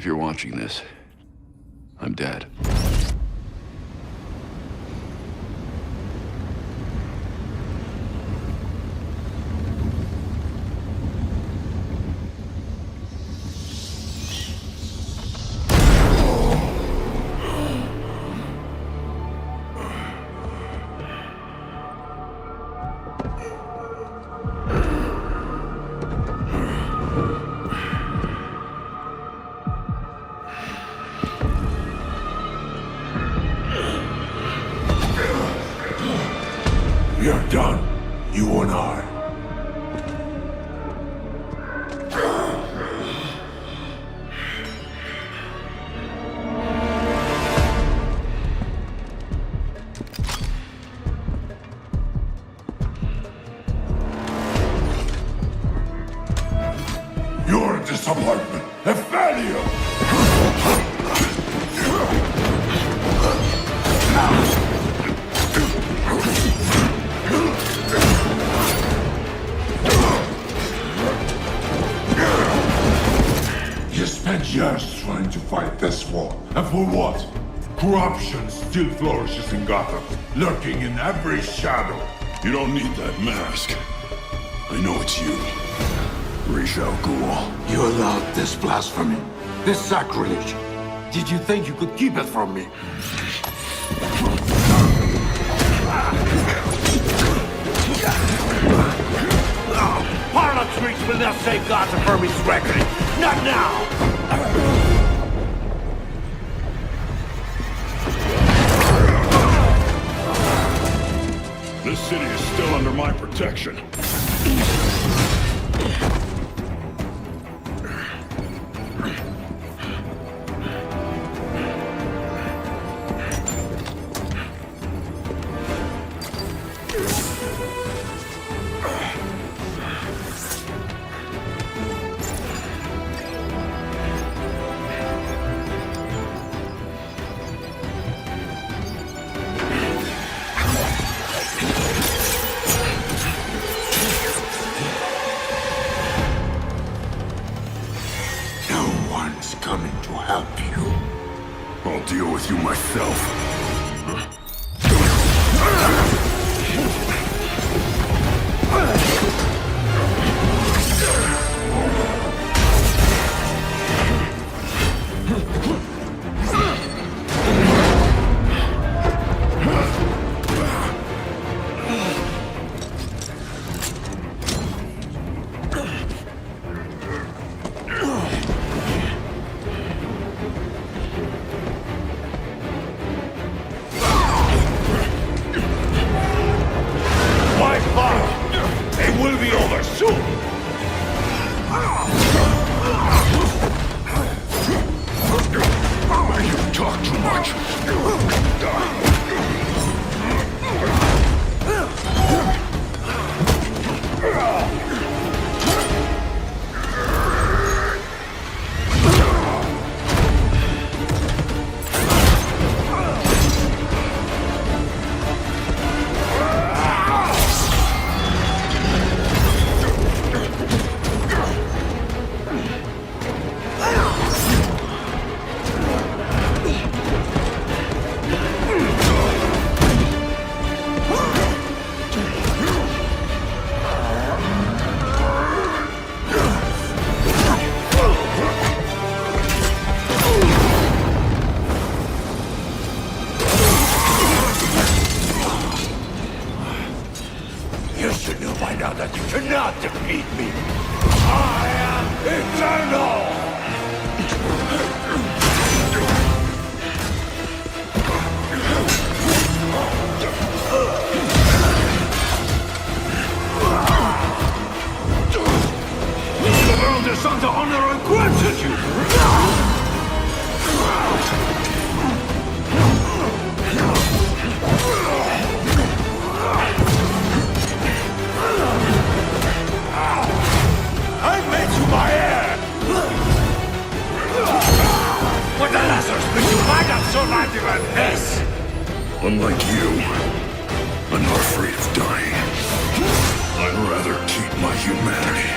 you're watching this, I'm dead. You're done. You and I. You're a disappointment. A failure. Years trying to fight this war. And for what? Corruption still flourishes in Gotham, lurking in every shadow. You don't need that mask. I know it's you. Ra's al Ghul. You allowed this blasphemy, this sacrilege. Did you think you could keep it from me? Harlem streets will not save Gotham from its reckoning. Not now! This city is still under my protection. Coming to help you. I'll deal with you myself. Unlike you, I'm not afraid of dying. I'd rather keep my humanity.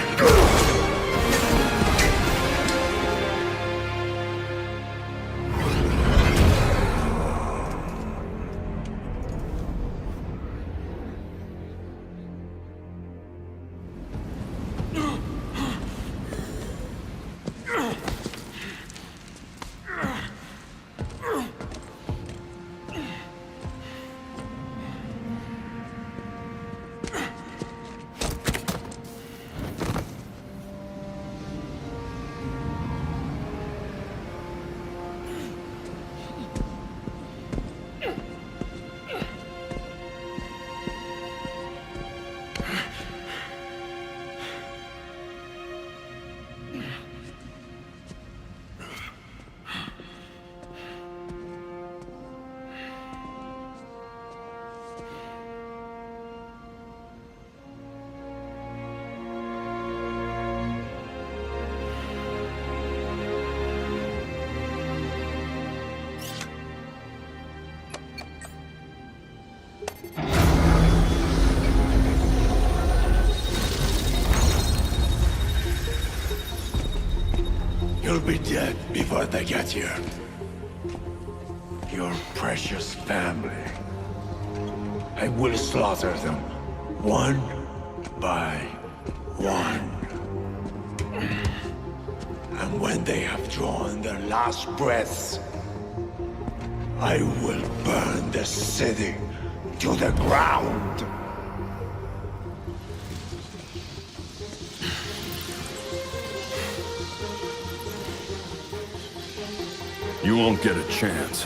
You'll be dead before they get here. Your precious family. I will slaughter them, one by one. And when they have drawn their last breaths, I will burn the city to the ground. You won't get a chance.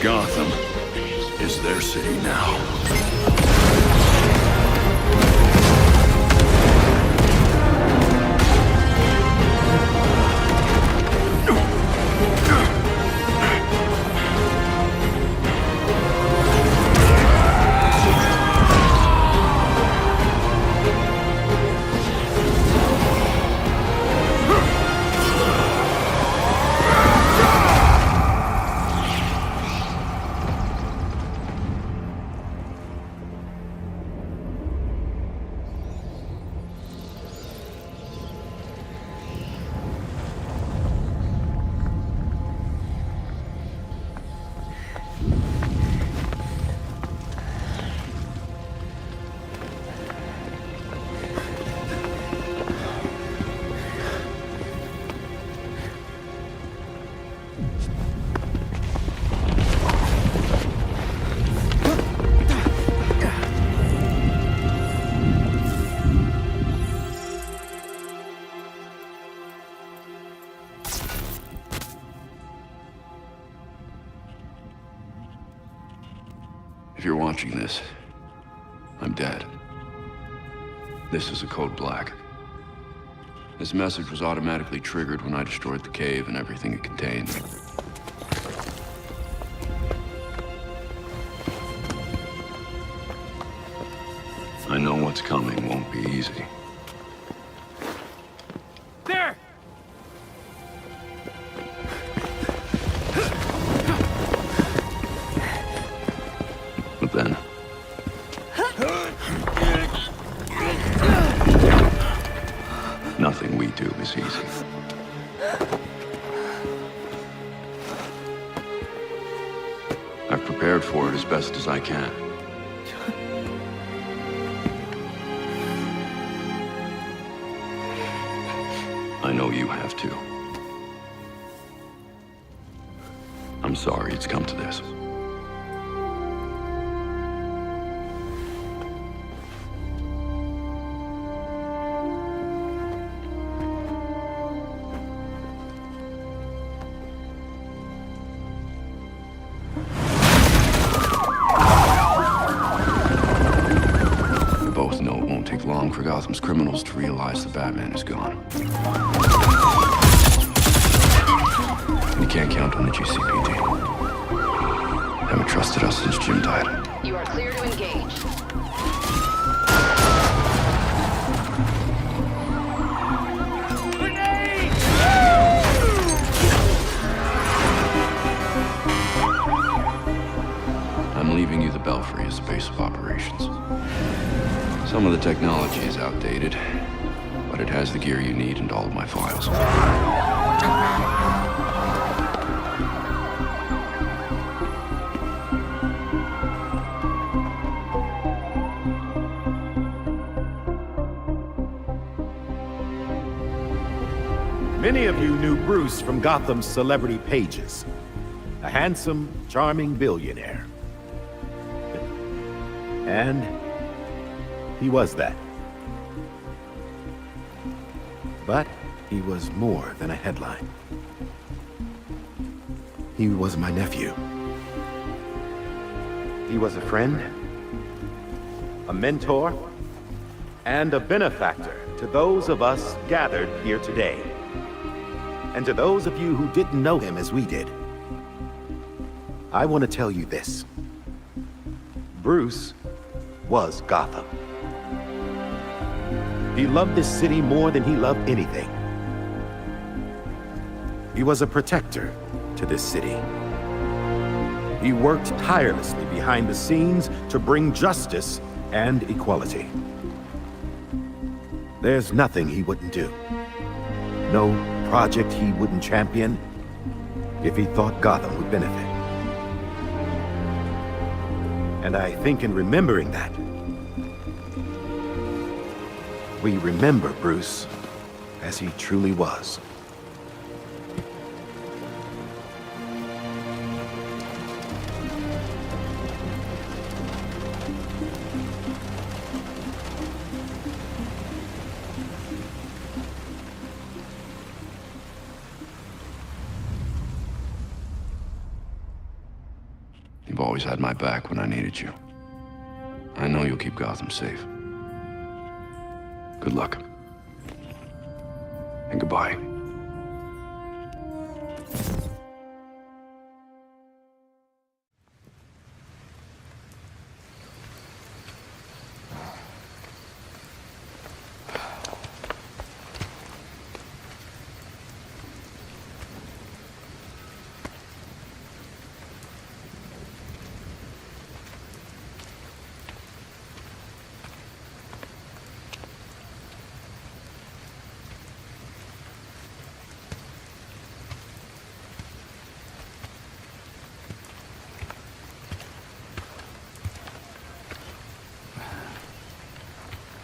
Gotham is their city now. If you're watching this, I'm dead. This is a code black. This message was automatically triggered when I destroyed the cave and everything it contained. I know what's coming won't be easy. There! But then... nothing we do is easy. I've prepared for it as best as I can. I know you have too. I'm sorry it's come to this. We both know it won't take long for Gotham's criminals to realize the Batman is gone. You can't count on the GCPD. Haven't trusted us since Jim died. You are clear to engage. I'm leaving you the Belfry as a base of operations. Some of the technology is outdated, but it has the gear you need and all of my files. Many of you knew Bruce from Gotham's celebrity pages. A handsome, charming billionaire. And he was that. But he was more than a headline. He was my nephew. He was a friend, a mentor, and a benefactor to those of us gathered here today. And to those of you who didn't know him as we did, I want to tell you this. Bruce was Gotham. He loved this city more than he loved anything. He was a protector to this city. He worked tirelessly behind the scenes to bring justice and equality. There's nothing he wouldn't do. No project he wouldn't champion if he thought Gotham would benefit. And I think in remembering that, we remember Bruce as he truly was. You've always had my back when I needed you. I know you'll keep Gotham safe. Good luck. And goodbye.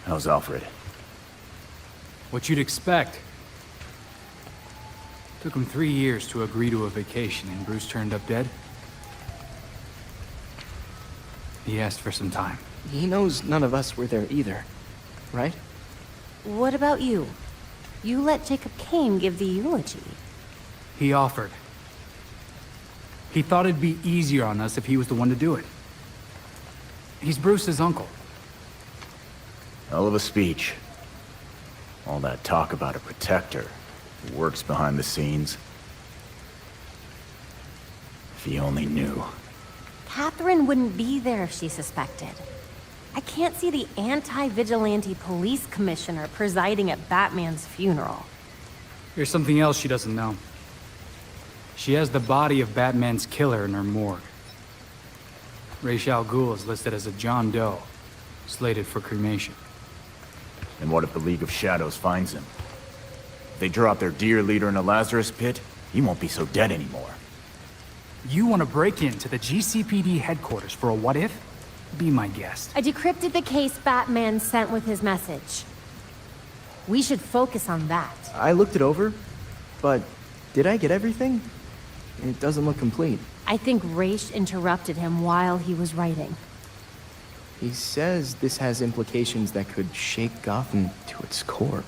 How's Alfred? What you'd expect. Took him 3 years to agree to a vacation, and Bruce turned up dead. He asked for some time. He knows none of us were there either, right? What about you? You let Jacob Kane give the eulogy. He offered. He thought it'd be easier on us if he was the one to do it. He's Bruce's uncle. Hell of a speech. All that talk about a protector who works behind the scenes. If he only knew. Catherine wouldn't be there if she suspected. I can't see the anti-vigilante police commissioner presiding at Batman's funeral. There's something else she doesn't know. She has the body of Batman's killer in her morgue. Ra's al Ghul is listed as a John Doe, slated for cremation. And what if the League of Shadows finds him? If they drop their dear leader in a Lazarus pit, he won't be so dead anymore. You want to break into the GCPD headquarters for a what-if? Be my guest. I decrypted the case Batman sent with his message. We should focus on that. I looked it over, but did I get everything? It doesn't look complete. I think Ra's interrupted him while he was writing. He says this has implications that could shake Gotham to its core.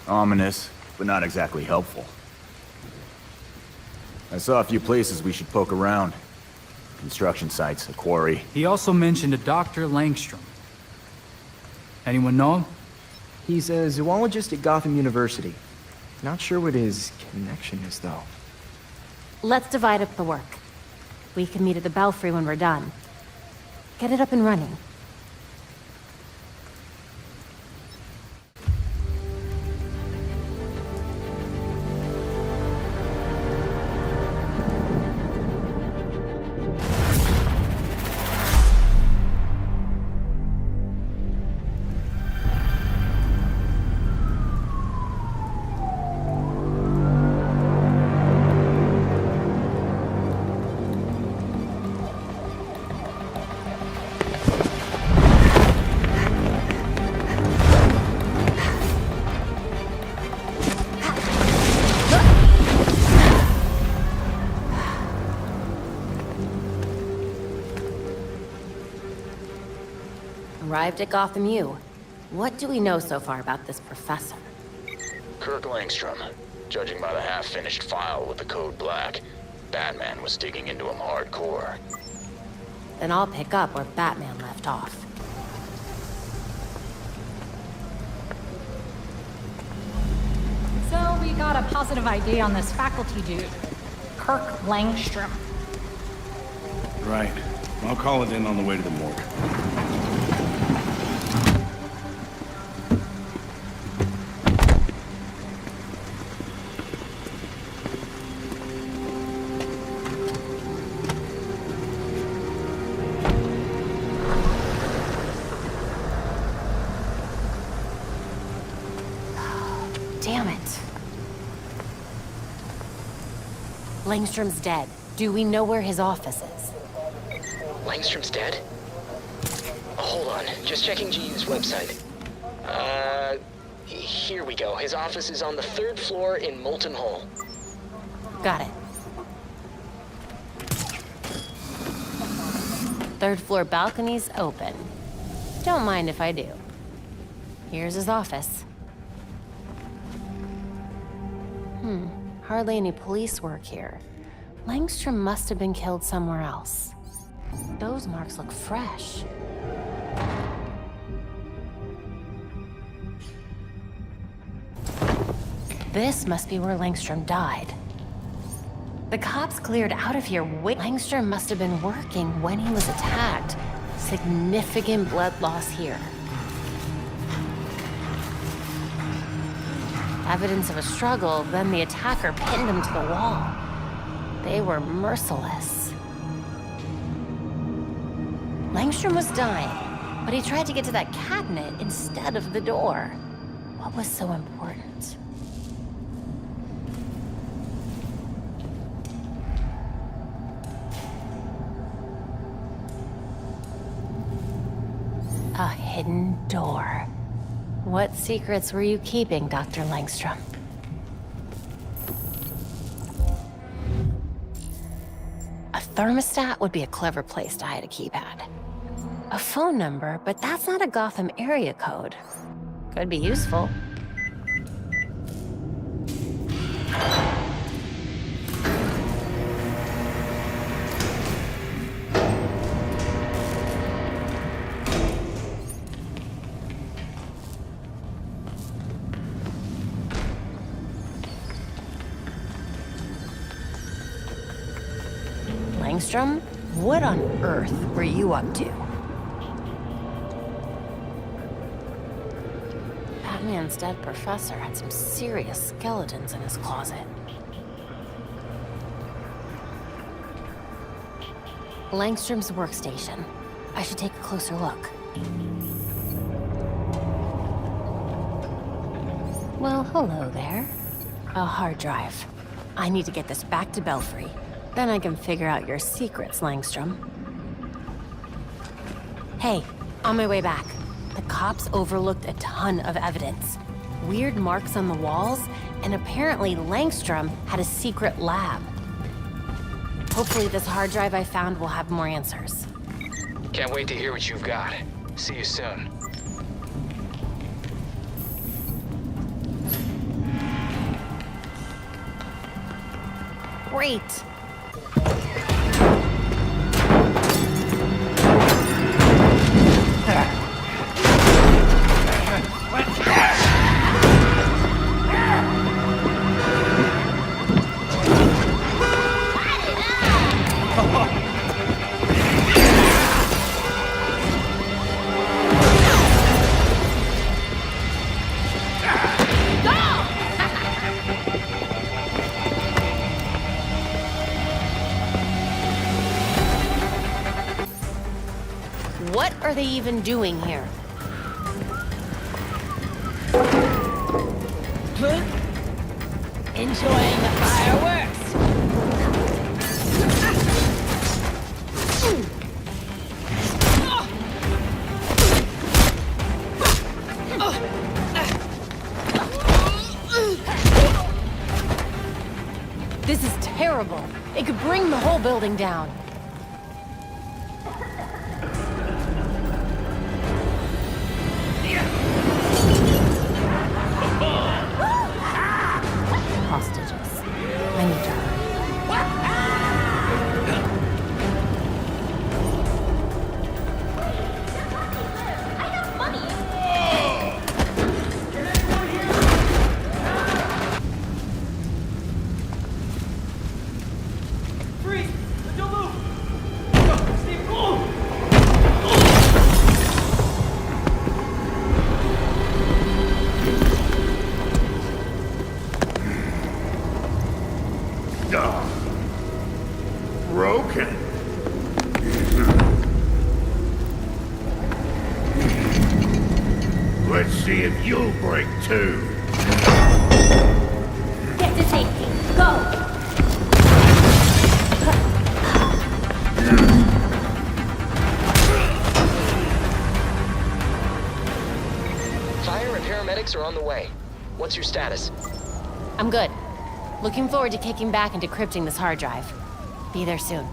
Ominous, but not exactly helpful. I saw a few places we should poke around. Construction sites, a quarry. He also mentioned a Dr. Langstrom. Anyone know him? He's a zoologist at Gotham University. Not sure what his connection is, though. Let's divide up the work. We can meet at the Belfry when we're done. Get it up and running. Arrived at Gotham U. What do we know so far about this professor? Kirk Langstrom. Judging by the half-finished file with the code black, Batman was digging into him hardcore. Then I'll pick up where Batman left off. So we got a positive ID on this faculty dude, Kirk Langstrom. Right. I'll call it in on the way to the morgue. Langstrom's dead. Do we know where his office is? Langstrom's dead? Hold on, just checking GU's website. Here we go. His office is on the 3rd floor in Molten Hall. Got it. 3rd floor balcony's open. Don't mind if I do. Here's his office. Hardly any police work here. Langstrom must have been killed somewhere else. Those marks look fresh. This must be where Langstrom died. The cops cleared out of here. Langstrom must have been working when he was attacked. Significant blood loss here. Evidence of a struggle, then the attacker pinned him to the wall. They were merciless. Langstrom was dying, but he tried to get to that cabinet instead of the door. What was so important? A hidden door. What secrets were you keeping, Dr. Langstrom? A thermostat would be a clever place to hide a keypad. A phone number, but that's not a Gotham area code. Could be useful. Langstrom, what on earth were you up to? Batman's dead professor had some serious skeletons in his closet. Langstrom's workstation. I should take a closer look. Well, hello there. A hard drive. I need to get this back to Belfry. Then I can figure out your secrets, Langstrom. Hey, on my way back, the cops overlooked a ton of evidence. Weird marks on the walls, and apparently Langstrom had a secret lab. Hopefully this hard drive I found will have more answers. Can't wait to hear what you've got. See you soon. Great. What are they even doing here? Enjoying the fireworks. This is terrible. It could bring the whole building down. Hostages. I need to hurry. Broken. Let's see if you'll break too. Get to safety. Go! paramedics are on the way. What's your status? I'm good. Looking forward to kicking back and decrypting this hard drive. Be there soon.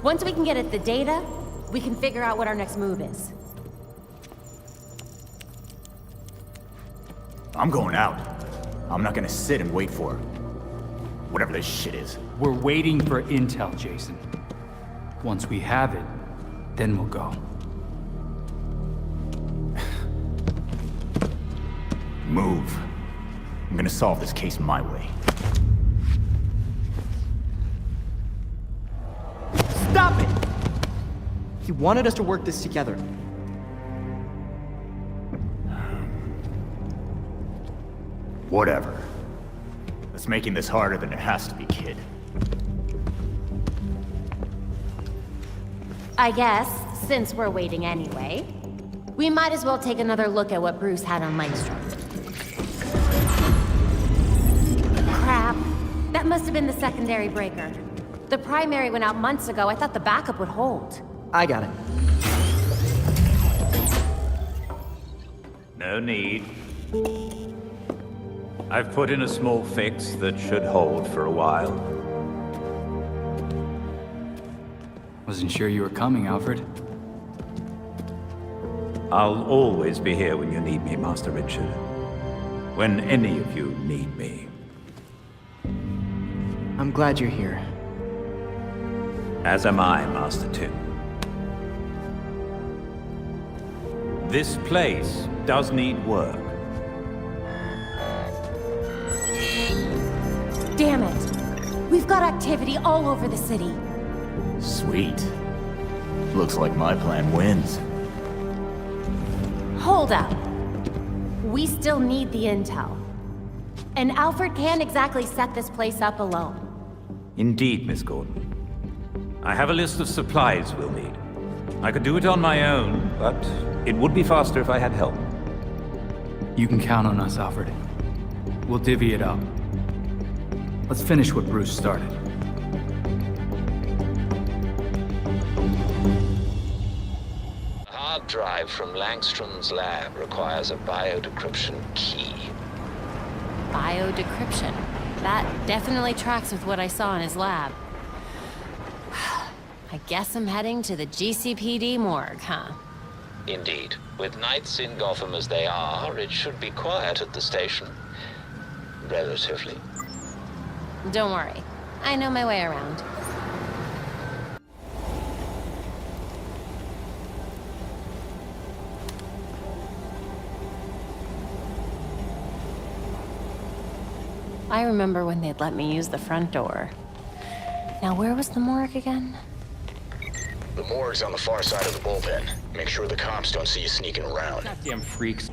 Once we can get at the data, we can figure out what our next move is. I'm going out. I'm not gonna sit and wait for whatever this shit is. We're waiting for intel, Jason. Once we have it, then we'll go. Move. I'm gonna solve this case my way. Stop it! He wanted us to work this together. Whatever. It's making this harder than it has to be, kid. I guess, since we're waiting anyway, we might as well take another look at what Bruce had on Langstrom. Crap. That must have been the secondary breaker. The primary went out months ago. I thought the backup would hold. I got it. No need. I've put in a small fix that should hold for a while. Wasn't sure you were coming, Alfred. I'll always be here when you need me, Master Richard. When any of you need me. I'm glad you're here. As am I, Master Tim. This place does need work. Damn it! We've got activity all over the city. Sweet. Looks like my plan wins. Hold up. We still need the intel. And Alfred can't exactly set this place up alone. Indeed, Miss Gordon. I have a list of supplies we'll need. I could do it on my own, but it would be faster if I had help. You can count on us, Alfred. We'll divvy it up. Let's finish what Bruce started. A hard drive from Langstrom's lab requires a biodecryption key. Biodecryption. That definitely tracks with what I saw in his lab. I guess I'm heading to the GCPD morgue, huh? Indeed. With nights in Gotham as they are, it should be quiet at the station. Relatively. Don't worry. I know my way around. I remember when they'd let me use the front door. Now, where was the morgue again? The morgue's on the far side of the bullpen. Make sure the cops don't see you sneaking around. Goddamn freaks.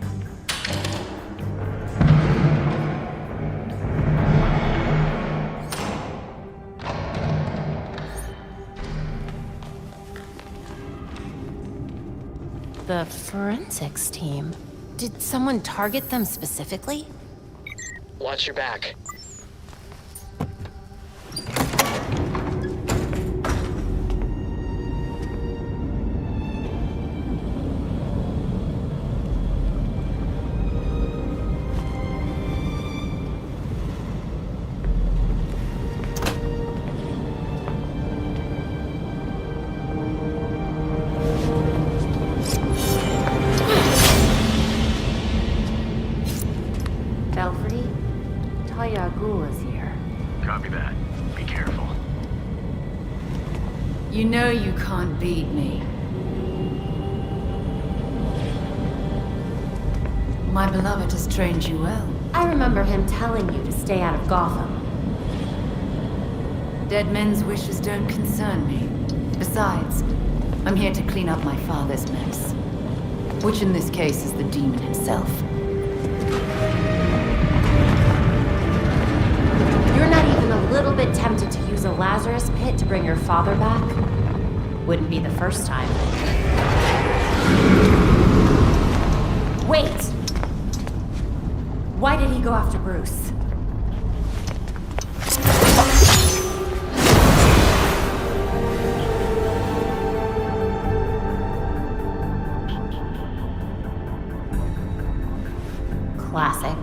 The forensics team. Did someone target them specifically? Watch your back. You know you can't beat me. My beloved has trained you well. I remember him telling you to stay out of Gotham. Dead men's wishes don't concern me. Besides, I'm here to clean up my father's mess. Which in this case is the demon himself. You're not even a little bit tempted to use a Lazarus pit to bring your father back? Wouldn't be the first time. Wait! Why did he go after Bruce? Classic.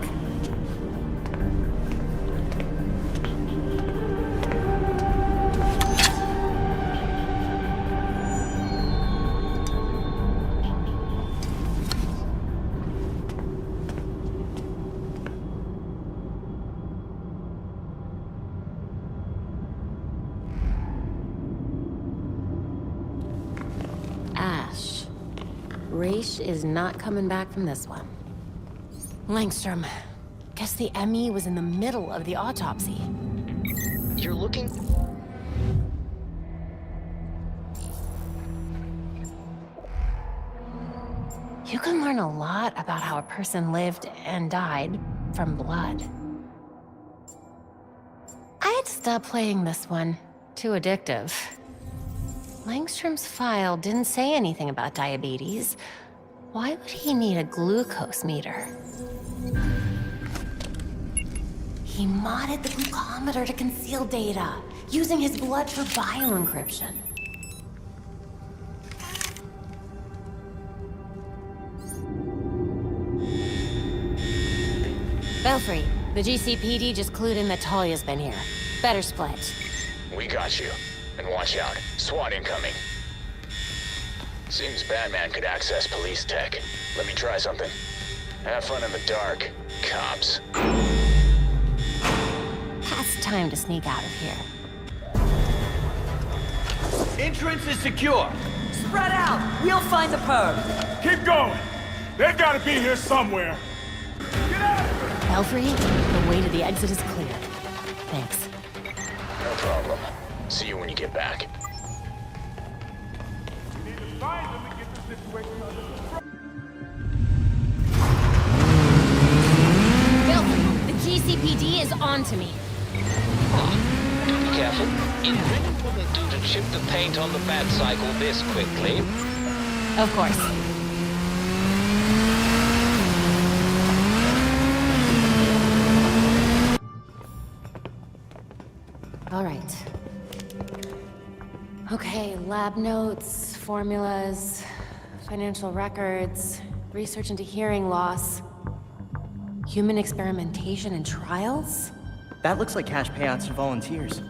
Ash. Raish is not coming back from this one. Langstrom. Guess the ME was in the middle of the autopsy. You're looking... You can learn a lot about how a person lived and died from blood. I had to stop playing this one. Too addictive. Langstrom's file didn't say anything about diabetes. Why would he need a glucose meter? He modded the glucometer to conceal data, using his blood for bioencryption. Belfry, the GCPD just clued in that Talia's been here. Better split. We got you. And watch out. SWAT incoming. Seems Batman could access police tech. Let me try something. Have fun in the dark, cops. Past time to sneak out of here. Entrance is secure. Spread out! We'll find the perp! Keep going! They gotta be here somewhere! Get out of here! Belfry, the way to the exit is clear. Thanks. No problem. See you when you get back. We need to find them and get the situation under control. Belfry, the GCPD is on to me. Be careful. It really wouldn't do to chip the paint on the bat cycle this quickly. Of course. All right. Okay, lab notes, formulas, financial records, research into hearing loss, human experimentation and trials? That looks like cash payouts to volunteers.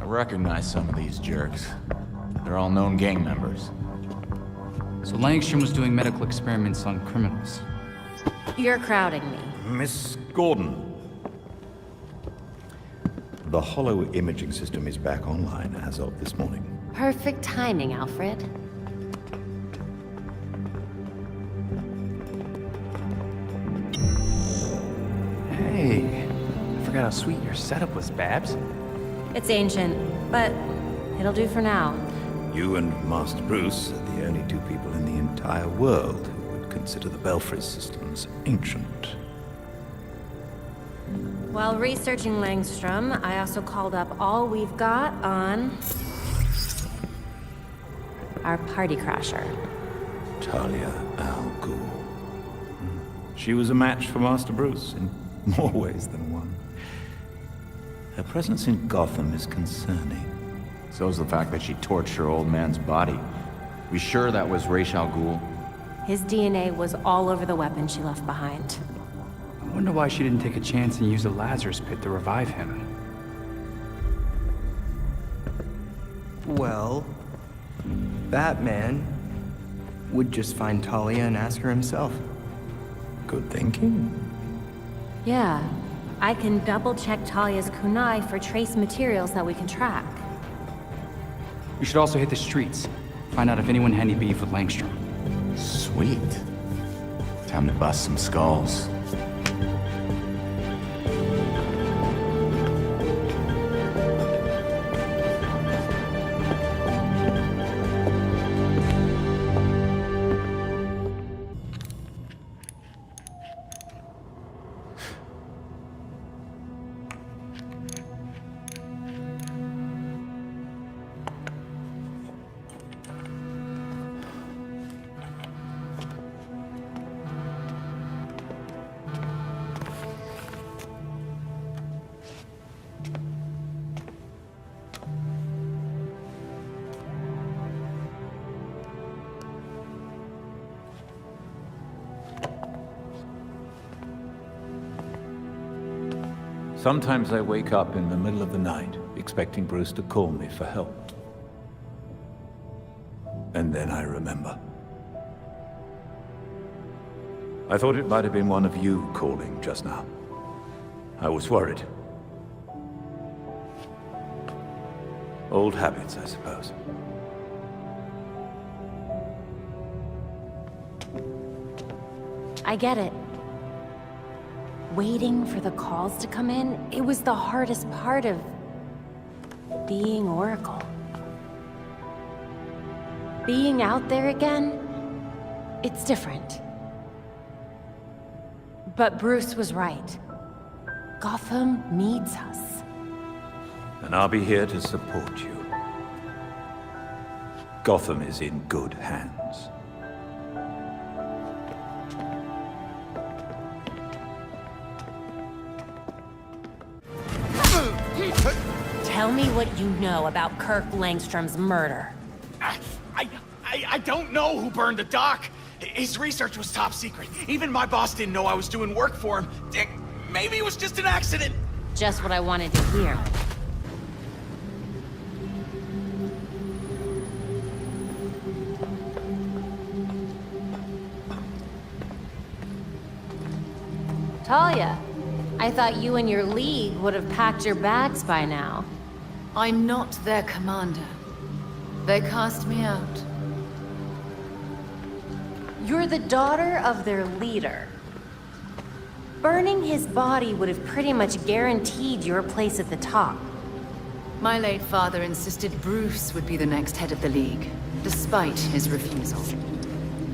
I recognize some of these jerks. They're all known gang members. So Langstrom was doing medical experiments on criminals. You're crowding me. Miss Gordon. The hollow imaging system is back online as of this morning. Perfect timing, Alfred. Hey, I forgot how sweet your setup was, Babs. It's ancient, but it'll do for now. You and Master Bruce are the only two people in the entire world who would consider the Belfry systems ancient. While researching Langstrom, I also called up all we've got on our party crasher. Talia al Ghul. She was a match for Master Bruce in more ways than one. Her presence in Gotham is concerning. So's the fact that she torched her old man's body. We sure that was Ra's al Ghul? His DNA was all over the weapon she left behind. I wonder why she didn't take a chance and use the Lazarus pit to revive him. Well, Batman would just find Talia and ask her himself. Good thinking. Yeah, I can double-check Talia's kunai for trace materials that we can track. We should also hit the streets. Find out if anyone had any beef with Langstrom. Sweet. Time to bust some skulls. Sometimes I wake up in the middle of the night, expecting Bruce to call me for help. And then I remember. I thought it might have been one of you calling just now. I was worried. Old habits, I suppose. I get it. Waiting for the calls to come in, it was the hardest part of being Oracle. Being out there again, it's different. But Bruce was right. Gotham needs us. And I'll be here to support you. Gotham is in good hands. Tell me what you know about Kirk Langstrom's murder. I don't know who burned the dock. His research was top secret. Even my boss didn't know I was doing work for him. Maybe it was just an accident. Just what I wanted to hear. Talia, I thought you and your league would have packed your bags by now. I'm not their commander. They cast me out. You're the daughter of their leader. Burning his body would have pretty much guaranteed your place at the top. My late father insisted Bruce would be the next head of the League, despite his refusal.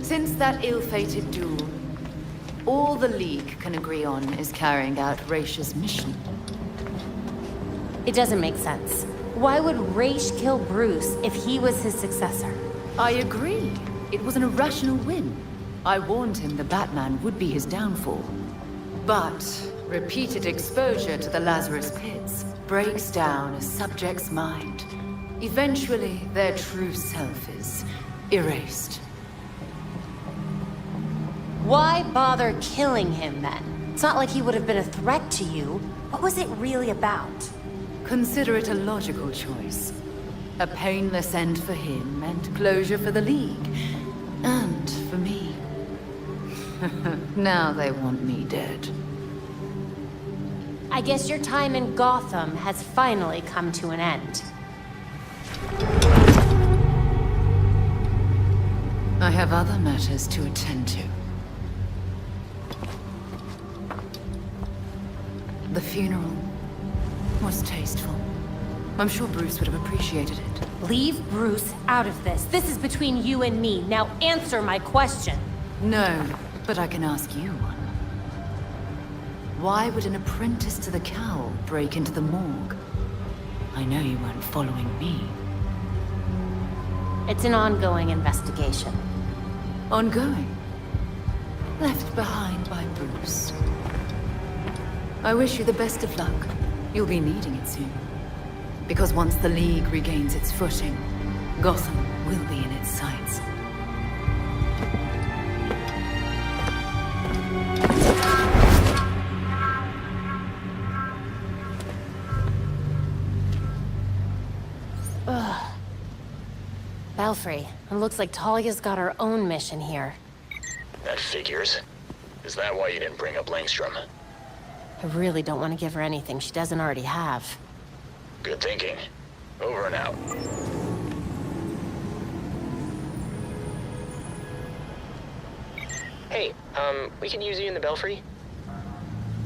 Since that ill-fated duel, all the League can agree on is carrying out Raish's mission. It doesn't make sense. Why would Raish kill Bruce if he was his successor? I agree. It was an irrational whim. I warned him the Batman would be his downfall. But repeated exposure to the Lazarus pits breaks down a subject's mind. Eventually, their true self is erased. Why bother killing him then? It's not like he would have been a threat to you. What was it really about? Consider it a logical choice. A painless end for him and closure for the League. And for me. Now they want me dead. I guess your time in Gotham has finally come to an end. I have other matters to attend to. The funeral was tasteful. I'm sure Bruce would have appreciated it. Leave Bruce out of this. This is between you and me. Now answer my question. No, but I can ask you one. Why would an apprentice to the cowl break into the morgue? I know you weren't following me. It's an ongoing investigation. Ongoing. Left behind by Bruce. I wish you the best of luck. You'll be needing it soon. Because once the League regains its footing, Gotham will be in its sights. Ugh. Belfry, it looks like Talia's got her own mission here. That figures. Is that why you didn't bring up Langstrom? I really don't want to give her anything she doesn't already have. Good thinking. Over and out. Hey, we can use you in the Belfry?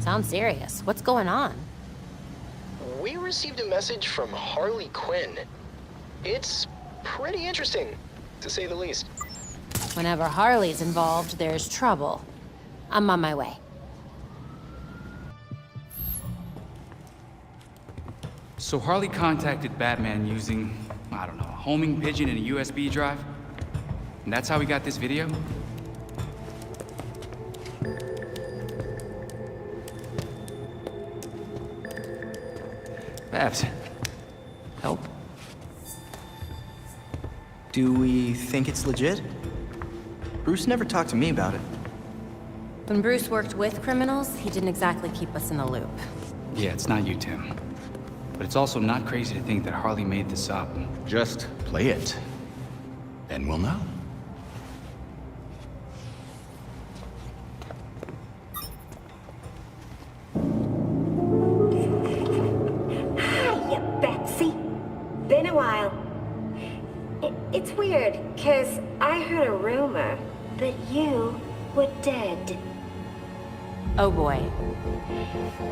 Sounds serious. What's going on? We received a message from Harley Quinn. It's pretty interesting, to say the least. Whenever Harley's involved, there's trouble. I'm on my way. So Harley contacted Batman using, I don't know, a homing pigeon and a USB drive? And that's how we got this video? Babs, help? Do we think it's legit? Bruce never talked to me about it. When Bruce worked with criminals, he didn't exactly keep us in the loop. Yeah, it's not you, Tim. But it's also not crazy to think that Harley made this up. Just play it. Then we'll know. Hiya, Betsy. Been a while. It's weird, 'cause I heard a rumor that you were dead. Oh boy.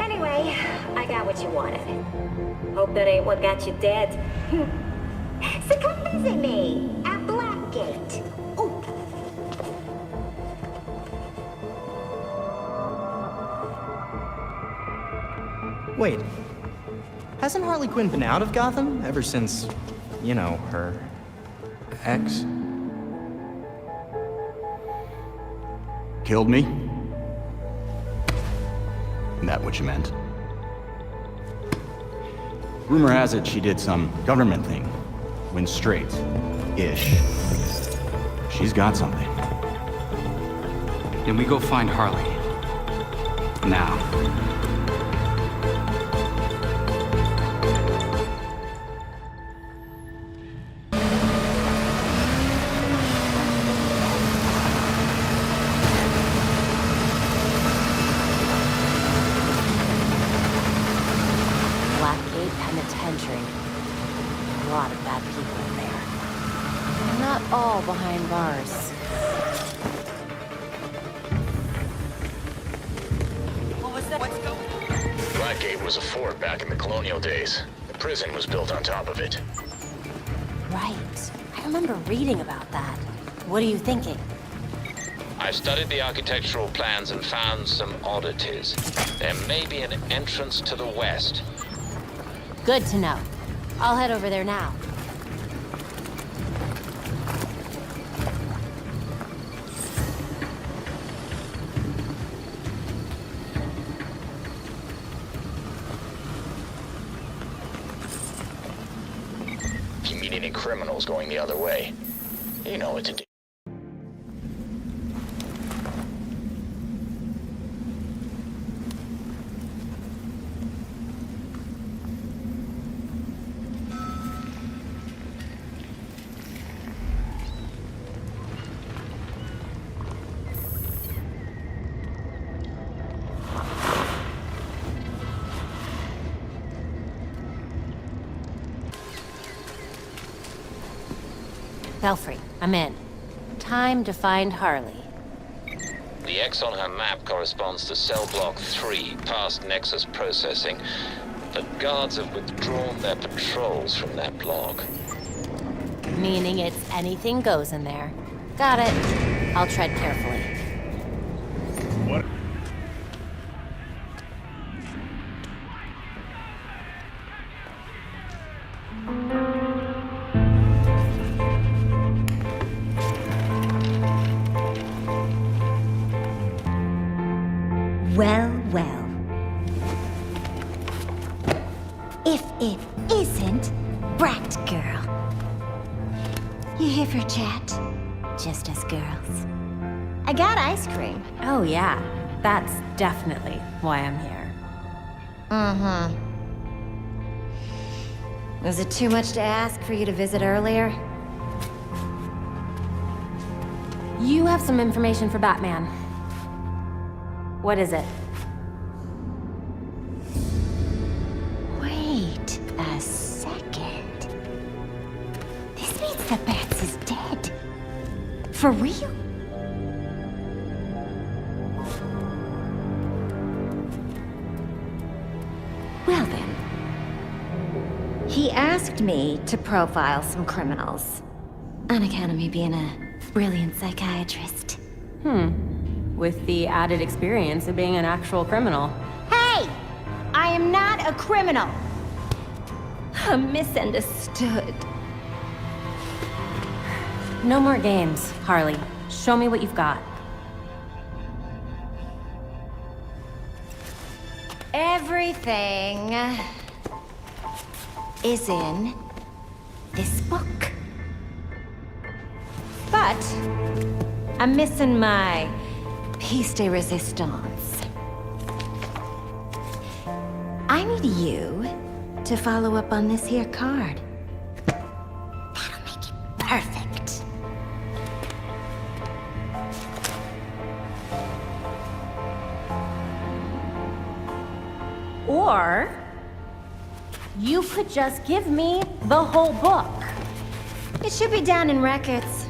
Anyway, I got what you wanted. Hope that ain't what got you dead. So come visit me at Blackgate. Ooh. Wait. Hasn't Harley Quinn been out of Gotham ever since, you know, her ex? Killed me? Isn't that what you meant? Rumor has it she did some government thing. Went straight-ish. She's got something. Then we go find Harley. Now. A lot of bad people in there. Not all behind bars. What was that? What's going on? Blackgate was a fort back in the colonial days. The prison was built on top of it. Right. I remember reading about that. What are you thinking? I've studied the architectural plans and found some oddities. There may be an entrance to the west. Good to know. I'll head over there now. If you meet any criminals going the other way, you know what to do. Belfry, I'm in. Time to find Harley. The X on her map corresponds to cell block 3, past Nexus processing. The guards have withdrawn their patrols from that block. Meaning it's anything goes in there. Got it. I'll tread carefully. What? Well, well. If it isn't Batgirl. You here for a chat? Just us girls. I got ice cream. Oh yeah, that's definitely why I'm here. Mm-hmm. Was it too much to ask for you to visit earlier? You have some information for Batman. What is it? Wait a second. This means the Bats is dead. For real? Well then. He asked me to profile some criminals. On account of me being a brilliant psychiatrist. With the added experience of being an actual criminal. Hey! I am not a criminal! I'm misunderstood. No more games, Harley. Show me what you've got. Everything is in this book. But I'm missing my piece de resistance. I need you to follow up on this here card. That'll make it perfect. Or you could just give me the whole book. It should be down in records.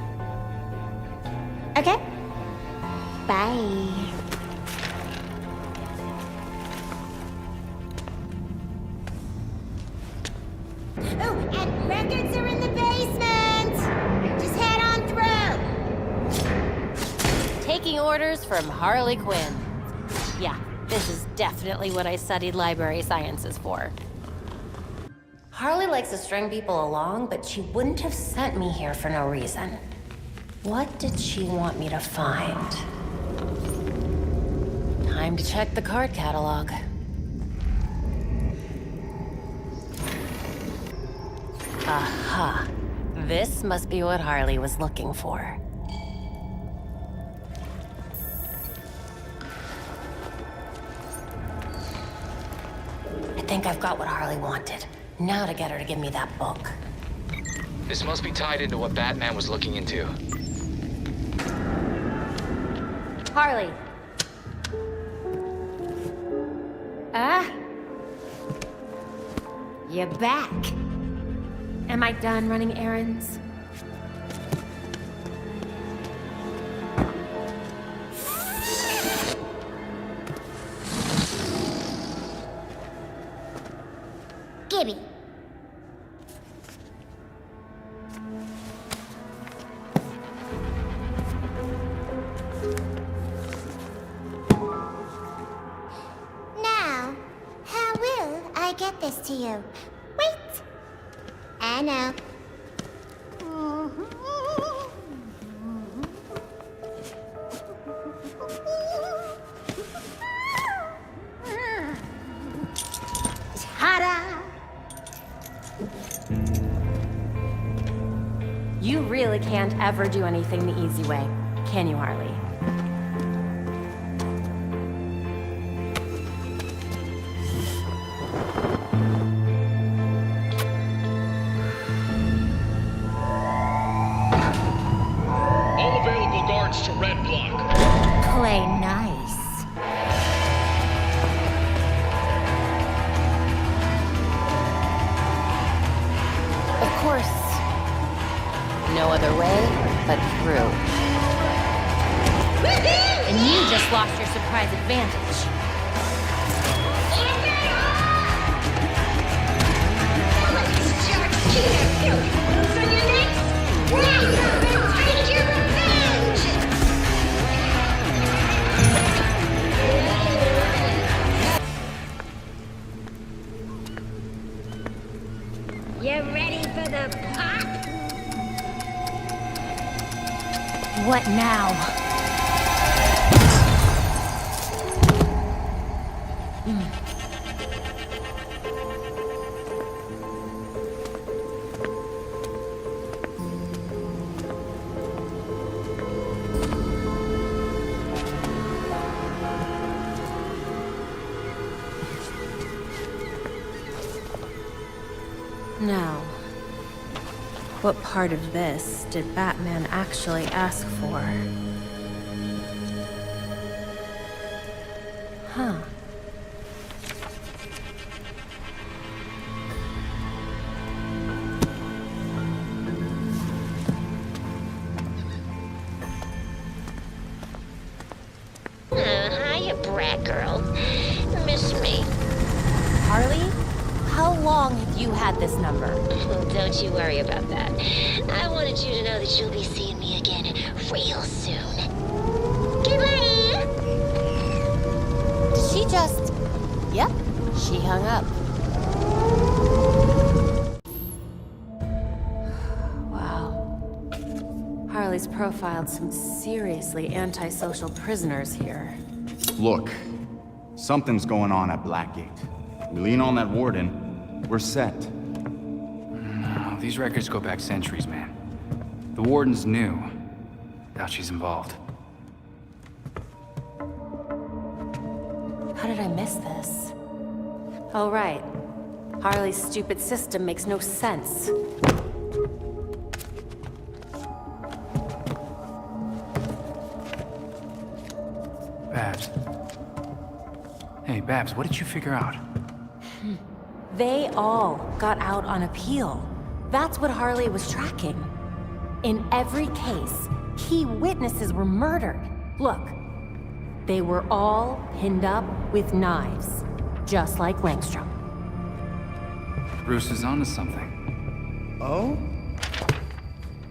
Okay? Bye. Oh, and records are in the basement! Just head on through! Taking orders from Harley Quinn. Yeah, this is definitely what I studied library sciences for. Harley likes to string people along, but she wouldn't have sent me here for no reason. What did she want me to find? Time to check the card catalog. Aha. This must be what Harley was looking for. I think I've got what Harley wanted. Now to get her to give me that book. This must be tied into what Batman was looking into. Harley. You're back. Am I done running errands? Gibby. Now, how will I get this to you? Wait. I know. Ta-da! You really can't ever do anything the easy way, can you, Harley? All available guards to red block. Play nice. Of course. No other way but through. And you just lost your surprise advantage. You ready for the pop? What now? Now, what part of this did Batman actually ask for? Huh. Hiya, Batgirl. Miss me? Harley? How long have you had this number? Don't you worry about that. I wanted you to know that you'll be seeing me again real soon. Goodbye! Did she just... Yep, she hung up. Wow. Harley's profiled some seriously antisocial prisoners here. Look, something's going on at Blackgate. We lean on that warden, we're set. No, these records go back centuries, man. The warden's new. Doubt she's involved. How did I miss this? Oh, right. Harley's stupid system makes no sense. Babs. Hey, Babs, what did you figure out? They all got out on appeal. That's what Harley was tracking. In every case, key witnesses were murdered. Look, they were all pinned up with knives, just like Langstrom. Bruce is onto something. Oh?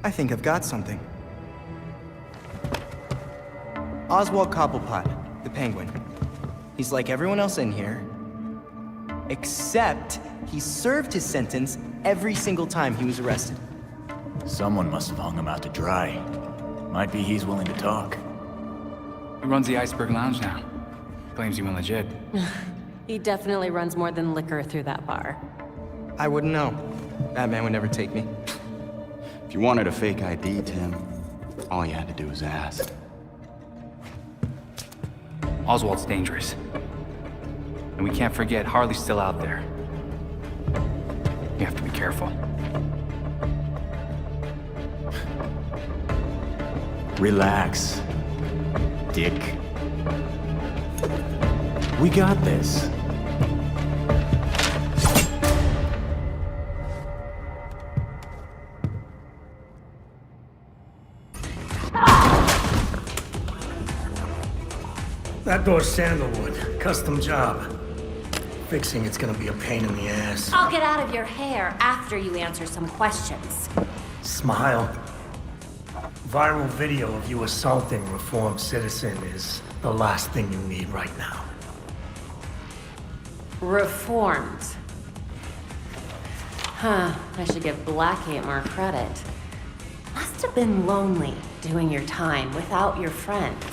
I think I've got something. Oswald Cobblepot, the Penguin. He's like everyone else in here, except he served his sentence every single time he was arrested. Someone must have hung him out to dry. Might be he's willing to talk. He runs the Iceberg Lounge now. Claims he went legit. He definitely runs more than liquor through that bar. I wouldn't know. Batman would never take me. If you wanted a fake ID, Tim, all you had to do was ask. Oswald's dangerous. And we can't forget Harley's still out there. You have to be careful. Relax, Dick. We got this. That door's sandalwood. Custom job. Fixing it's gonna be a pain in the ass. I'll get out of your hair after you answer some questions. Smile. Viral video of you assaulting reformed citizen is the last thing you need right now. Reformed. Huh, I should give Blackgate more credit. Must have been lonely doing your time without your friends.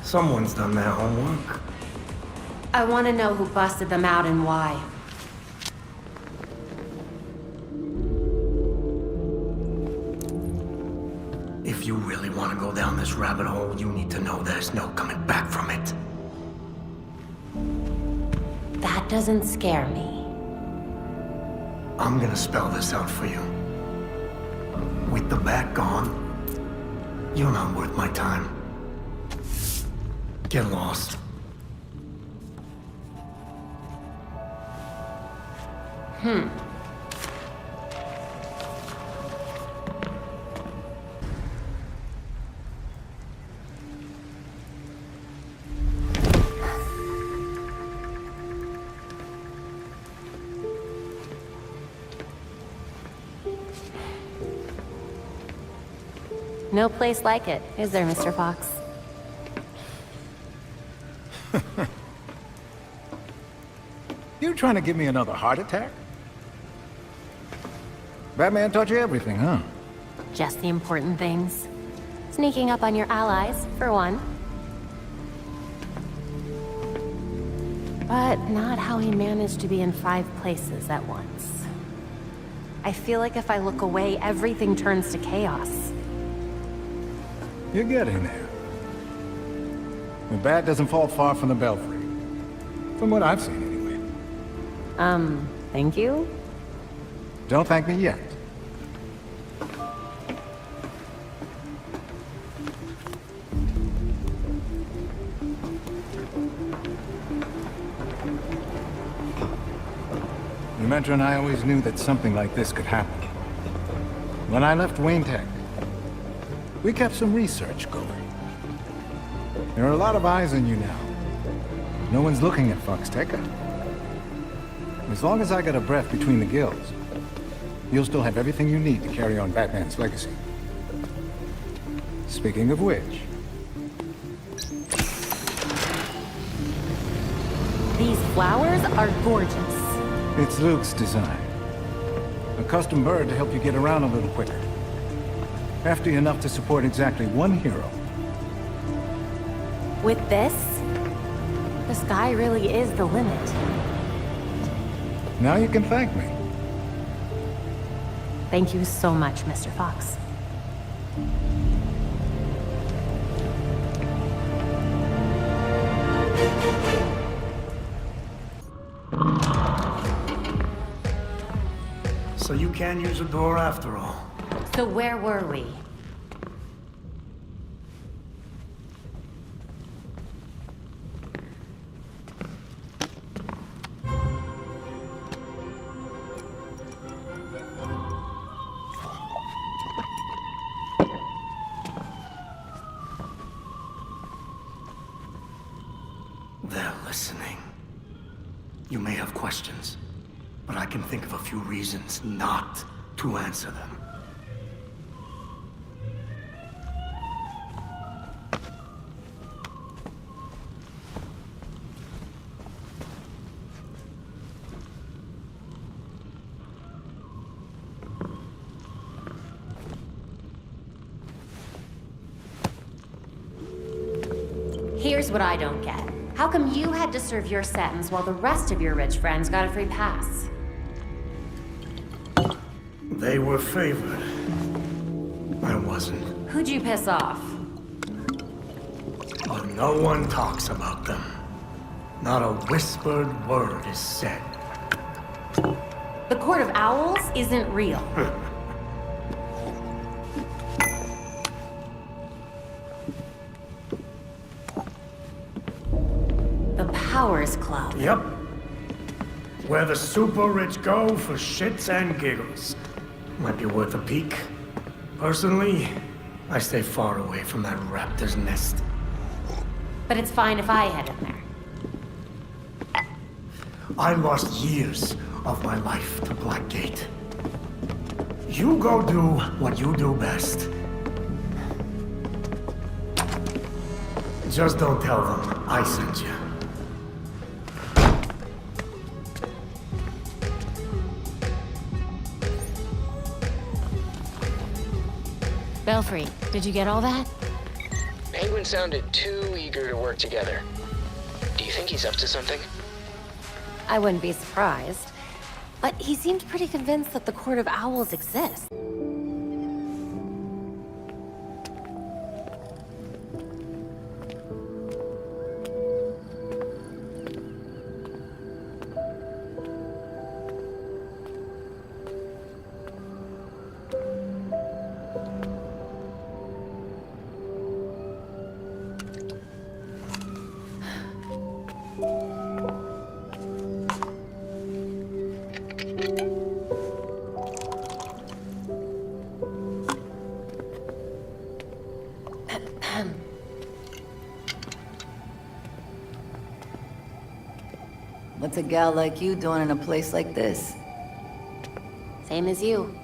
Someone's done their homework. I want to know who busted them out and why. If you really want to go down this rabbit hole, you need to know there's no coming back from it. That doesn't scare me. I'm gonna spell this out for you. With the bat gone, you're not worth my time. Get lost. No place like it, is there, Mr. Fox? You trying to give me another heart attack? Batman taught you everything, huh? Just the important things. Sneaking up on your allies, for one. But not how he managed to be in 5 places at once. I feel like if I look away, everything turns to chaos. You're getting there. The bat doesn't fall far from the belfry. From what I've seen, anyway. Thank you? Don't thank me yet. Demetra and I always knew that something like this could happen. When I left Wayne Tech, we kept some research going. There are a lot of eyes on you now. No one's looking at Foxteca. As long as I got a breath between the guilds, you'll still have everything you need to carry on Batman's legacy. Speaking of which... These flowers are gorgeous. It's Luke's design. A custom bird to help you get around a little quicker. Hefty enough to support exactly 1 hero. With this, the sky really is the limit. Now you can thank me. Thank you so much, Mr. Fox. So you can use a door after all. So where were we? They're listening. You may have questions, but I can think of a few reasons not to answer them. Here's what I don't get. How come you had to serve your sentence while the rest of your rich friends got a free pass? They were favored. I wasn't. Who'd you piss off? But no one talks about them. Not a whispered word is said. The Court of Owls isn't real. The Powers Club. Yep. Where the super rich go for shits and giggles. Might be worth a peek. Personally, I stay far away from that raptor's nest. But it's fine if I head in there. I lost years of my life to Blackgate. You go do what you do best. Just don't tell them I sent you. Belfry, did you get all that? Penguin sounded too eager to work together. Do you think he's up to something? I wouldn't be surprised. But he seemed pretty convinced that the Court of Owls exists. What's a gal like you doing in a place like this? Same as you.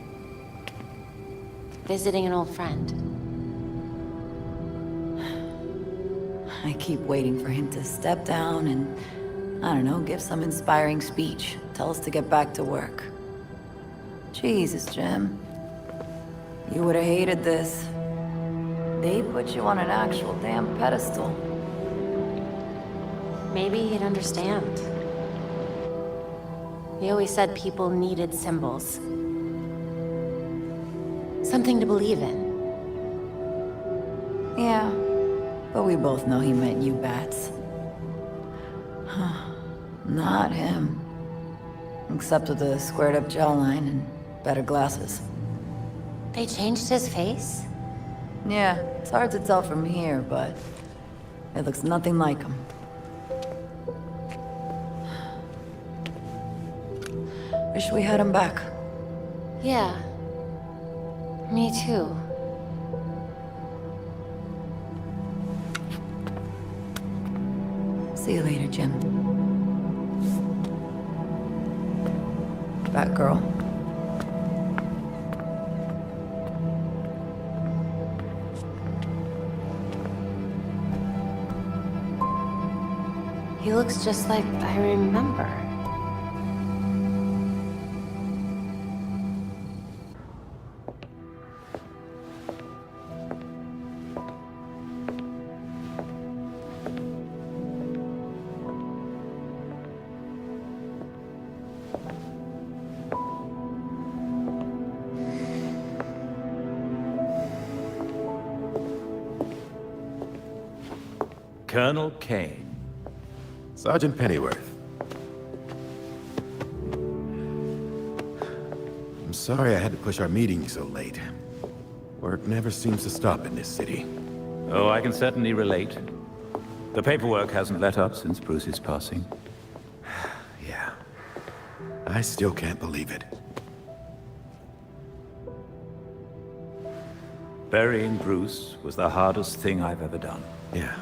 Visiting an old friend. I keep waiting for him to step down and, I don't know, give some inspiring speech. Tell us to get back to work. Jesus, Jim. You would have hated this. They put you on an actual damn pedestal. Maybe he'd understand. He always said people needed symbols. Something to believe in. Yeah, but we both know he meant you bats. Not him. Except with the squared-up jawline and better glasses. They changed his face? Yeah, it's hard to tell from here, but it looks nothing like him. Wish we had him back. Yeah. Me too. See you later, Jim. Batgirl. He looks just like I remember. Colonel Kane. Sergeant Pennyworth. I'm sorry I had to push our meeting so late. Work never seems to stop in this city. Oh, I can certainly relate. The paperwork hasn't let up since Bruce's passing. Yeah. I still can't believe it. Burying Bruce was the hardest thing I've ever done. Yeah.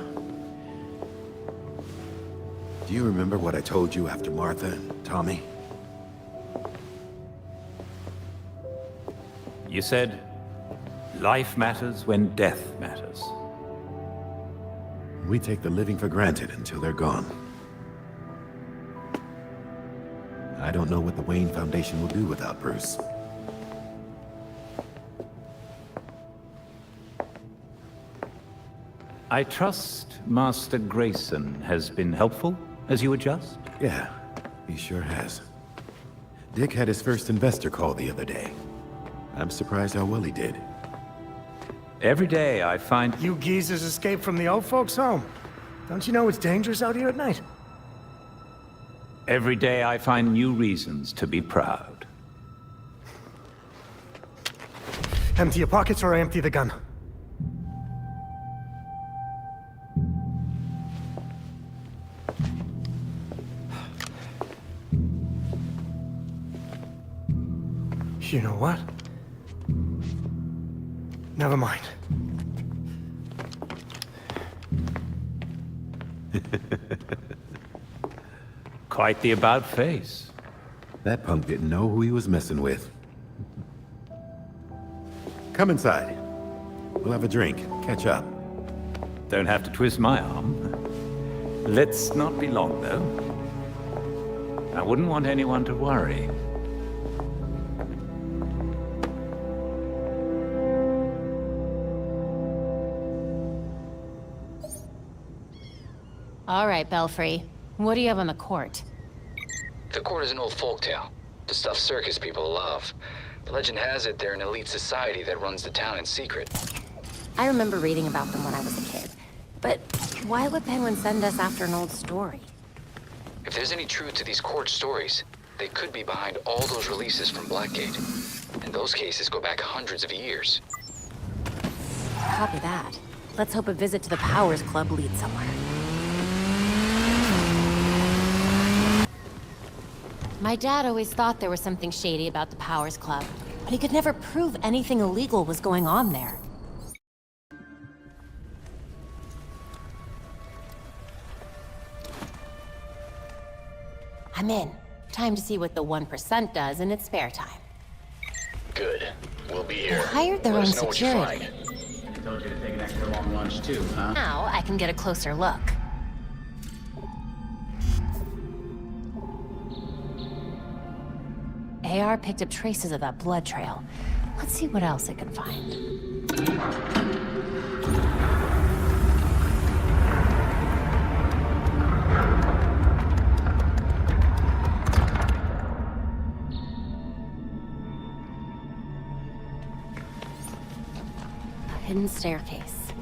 Do you remember what I told you after Martha and Tommy? You said, life matters when death matters. We take the living for granted until they're gone. I don't know what the Wayne Foundation will do without Bruce. I trust Master Grayson has been helpful as you adjust? Yeah, he sure has. Dick had his first investor call the other day. I'm surprised how well he did. Every day I find... You geezers escaped from the old folks' home. Don't you know it's dangerous out here at night? Every day I find new reasons to be proud. Empty your pockets or I empty the gun. You know what? Never mind. Quite the about face. That punk didn't know who he was messing with. Come inside. We'll have a drink, catch up. Don't have to twist my arm. Let's not be long, though. I wouldn't want anyone to worry. All right, Belfry. What do you have on the court? The court is an old folktale. The stuff circus people love. The legend has it they're an elite society that runs the town in secret. I remember reading about them when I was a kid. But why would Penguin send us after an old story? If there's any truth to these court stories, they could be behind all those releases from Blackgate. And those cases go back hundreds of years. Copy that. Let's hope a visit to the Powers Club leads somewhere. My dad always thought there was something shady about the Powers Club, but he could never prove anything illegal was going on there. I'm in. Time to see what the 1% does in its spare time. Good. We'll be here. They hired their own Let us know what you security. find. I told you to take an extra long lunch too, huh? Now I can get a closer look. AR picked up traces of that blood trail. Let's see what else it can find. staircase.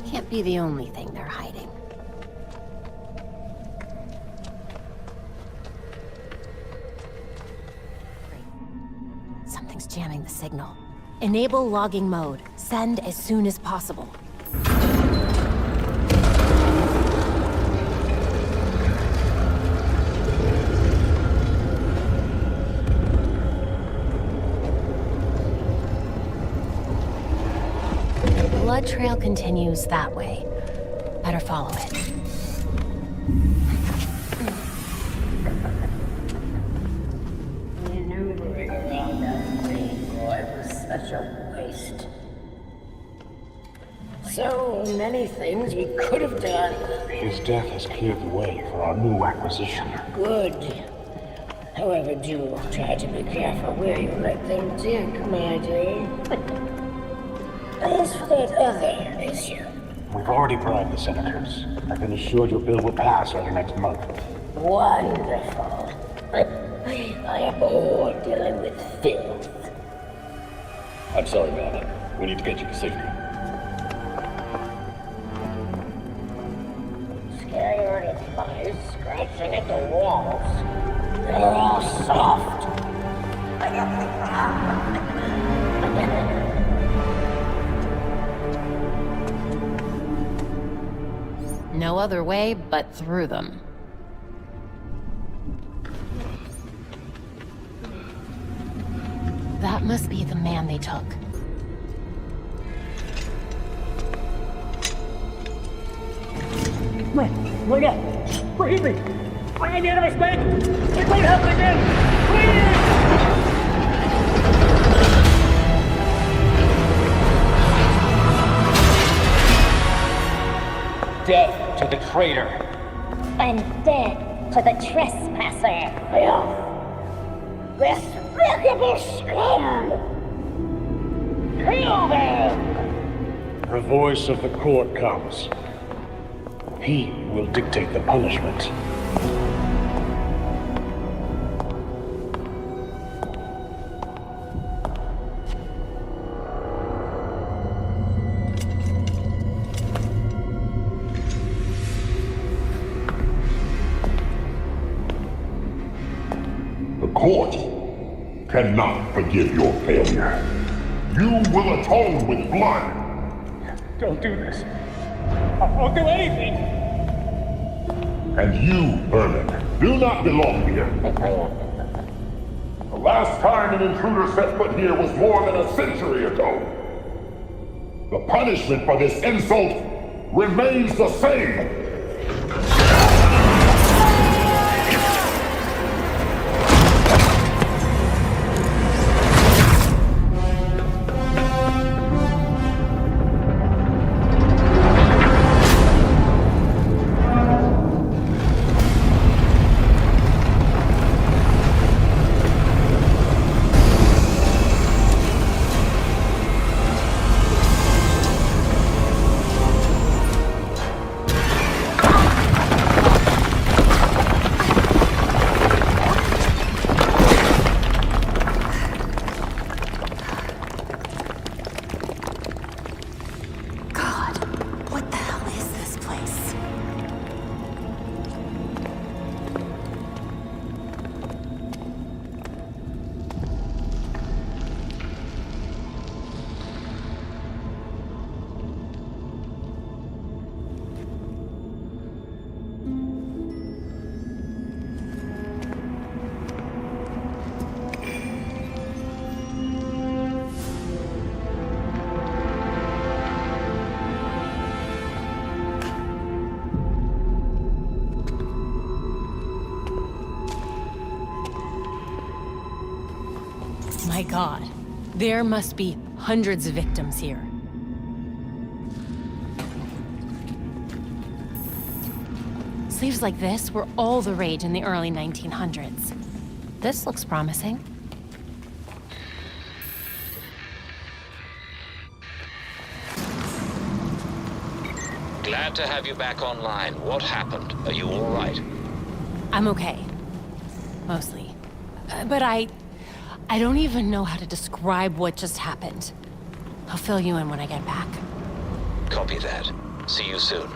Can't be the only thing they're hiding. Something's jamming the signal. Enable logging mode. Send as soon as possible. Blood trail continues that way. Better follow it. Maneuvering around that green boy was such a waste. So many things we could have done. His death has cleared the way for our new acquisition. Good. However, do try to be careful where you let them dig, my dear. As for that other issue, We've already bribed the senators. I've been assured your bill will pass early next month. wonderful. I am bored dealing with filth. I'm sorry, Batman. We need to get you to safety. Scared at flies scratching at the walls. They're all soft. No other way but through them. That must be the man they took. Look out! Believe me! I made a mistake! It won't happen again! Please! Death to the traitor! And death to the trespasser! Despicable scum! Kill them! The voice of the court comes. He will dictate the punishment. The court cannot forgive your failure. You will atone with blood. Don't do this. I won't do anything! And you, Herman, do not belong here. The last time an intruder set foot here was more than a century ago. The punishment for this insult remains the same. My God, there must be hundreds of victims here. Sleeves like this were all the rage in the early 1900s. This looks promising. Glad to have you back online. What happened? Are you all right? I'm okay. Mostly. But I don't even know how to describe what just happened. I'll fill you in when I get back. Copy that. See you soon.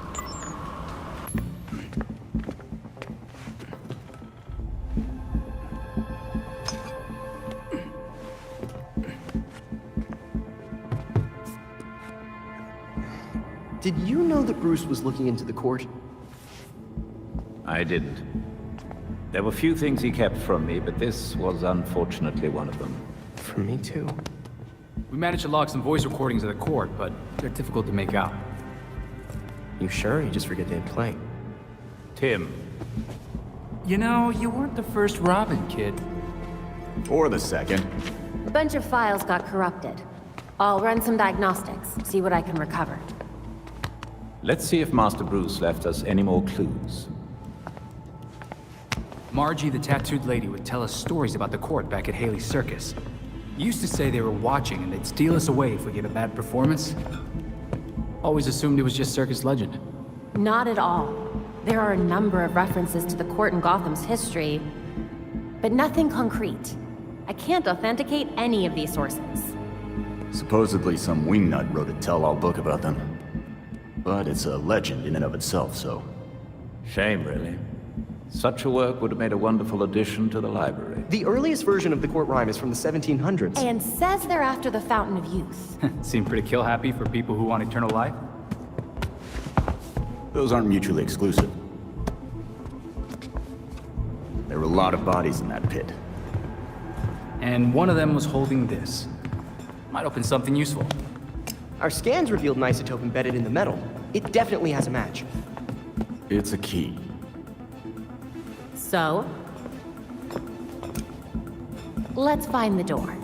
Did you know that Bruce was looking into the court? I didn't. There were few things he kept from me, but this was unfortunately one of them. From me too. We managed to log some voice recordings of the court, but they're difficult to make out. You sure? You just forget they had playing. Tim. You know, you weren't the first Robin, kid. Or the second. A bunch of files got corrupted. I'll run some diagnostics, see what I can recover. Let's see if Master Bruce left us any more clues. Margie, the tattooed lady, would tell us stories about the court back at Haley's Circus. Used to say they were watching and they'd steal us away if we gave a bad performance. Always assumed it was just circus legend. Not at all. There are a number of references to the court in Gotham's history, but nothing concrete. I can't authenticate any of these sources. Supposedly some wingnut wrote a tell-all book about them. But it's a legend in and of itself, so... Shame, really. Such a work would have made a wonderful addition to the library. The earliest version of the court rhyme is from the 1700s. And says they're after the Fountain of Youth. Seem pretty kill-happy for people who want eternal life. Those aren't mutually exclusive. There were a lot of bodies in that pit. And one of them was holding this. Might open something useful. Our scans revealed an isotope embedded in the metal. It definitely has a match. It's a key. So? Let's find the door.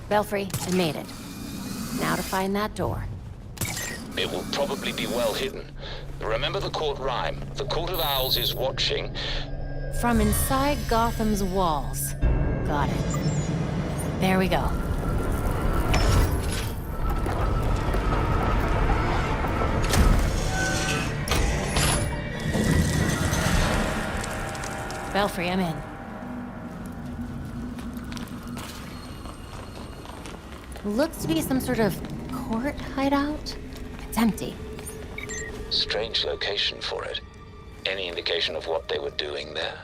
Belfry, I made it. Now to find that door. It will probably be well hidden. Remember the court rhyme. The Court of Owls is watching. From inside Gotham's walls. Got it. There we go. Belfry, I'm in. Looks to be some sort of court hideout. It's empty. Strange location for it. Any indication of what they were doing there?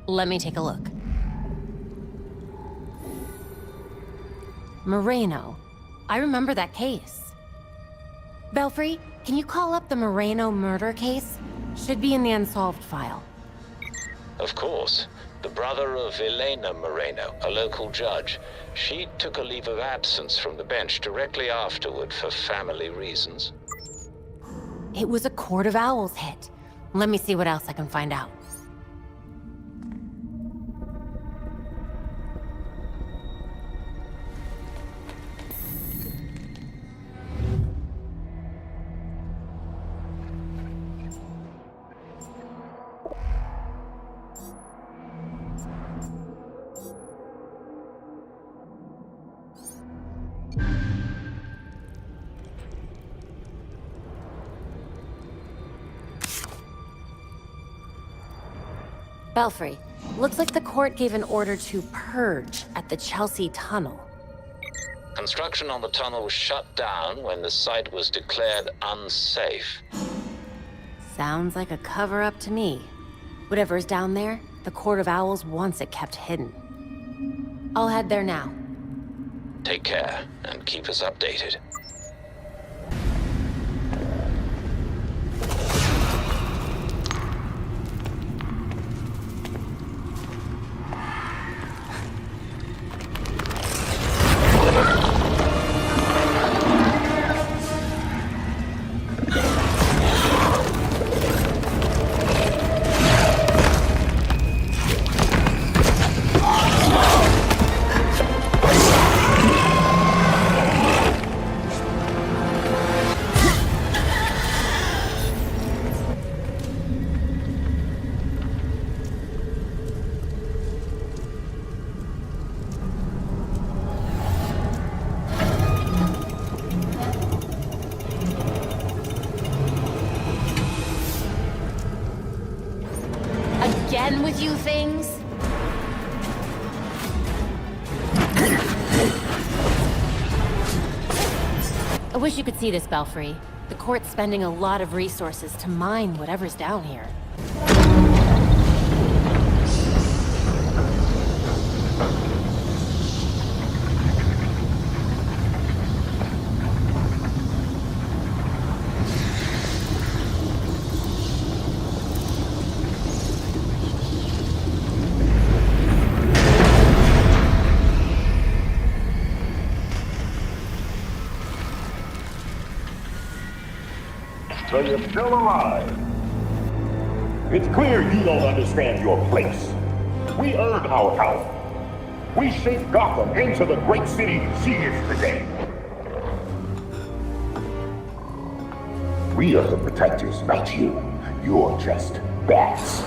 Let me take a look. Moreno. I remember that case. Belfry, can you call up the Moreno murder case? Should be in the unsolved file. Of course. The brother of Elena Moreno, a local judge. She took a leave of absence from the bench directly afterward for family reasons. It was a Court of Owls hit. Let me see what else I can find out. Belfry, looks like the court gave an order to purge at the Chelsea Tunnel. Construction on the tunnel was shut down when the site was declared unsafe. Sounds like a cover-up to me. Whatever's down there, the Court of Owls wants it kept hidden. I'll head there now. Take care, and keep us updated. done with you things? I wish you could see this, Belfry. The court's spending a lot of resources to mine whatever's down here. So you're still alive. It's clear you don't understand your place. We earned our power. We shaped Gotham into the great city she is today. We are the protectors, not you. You're just bats.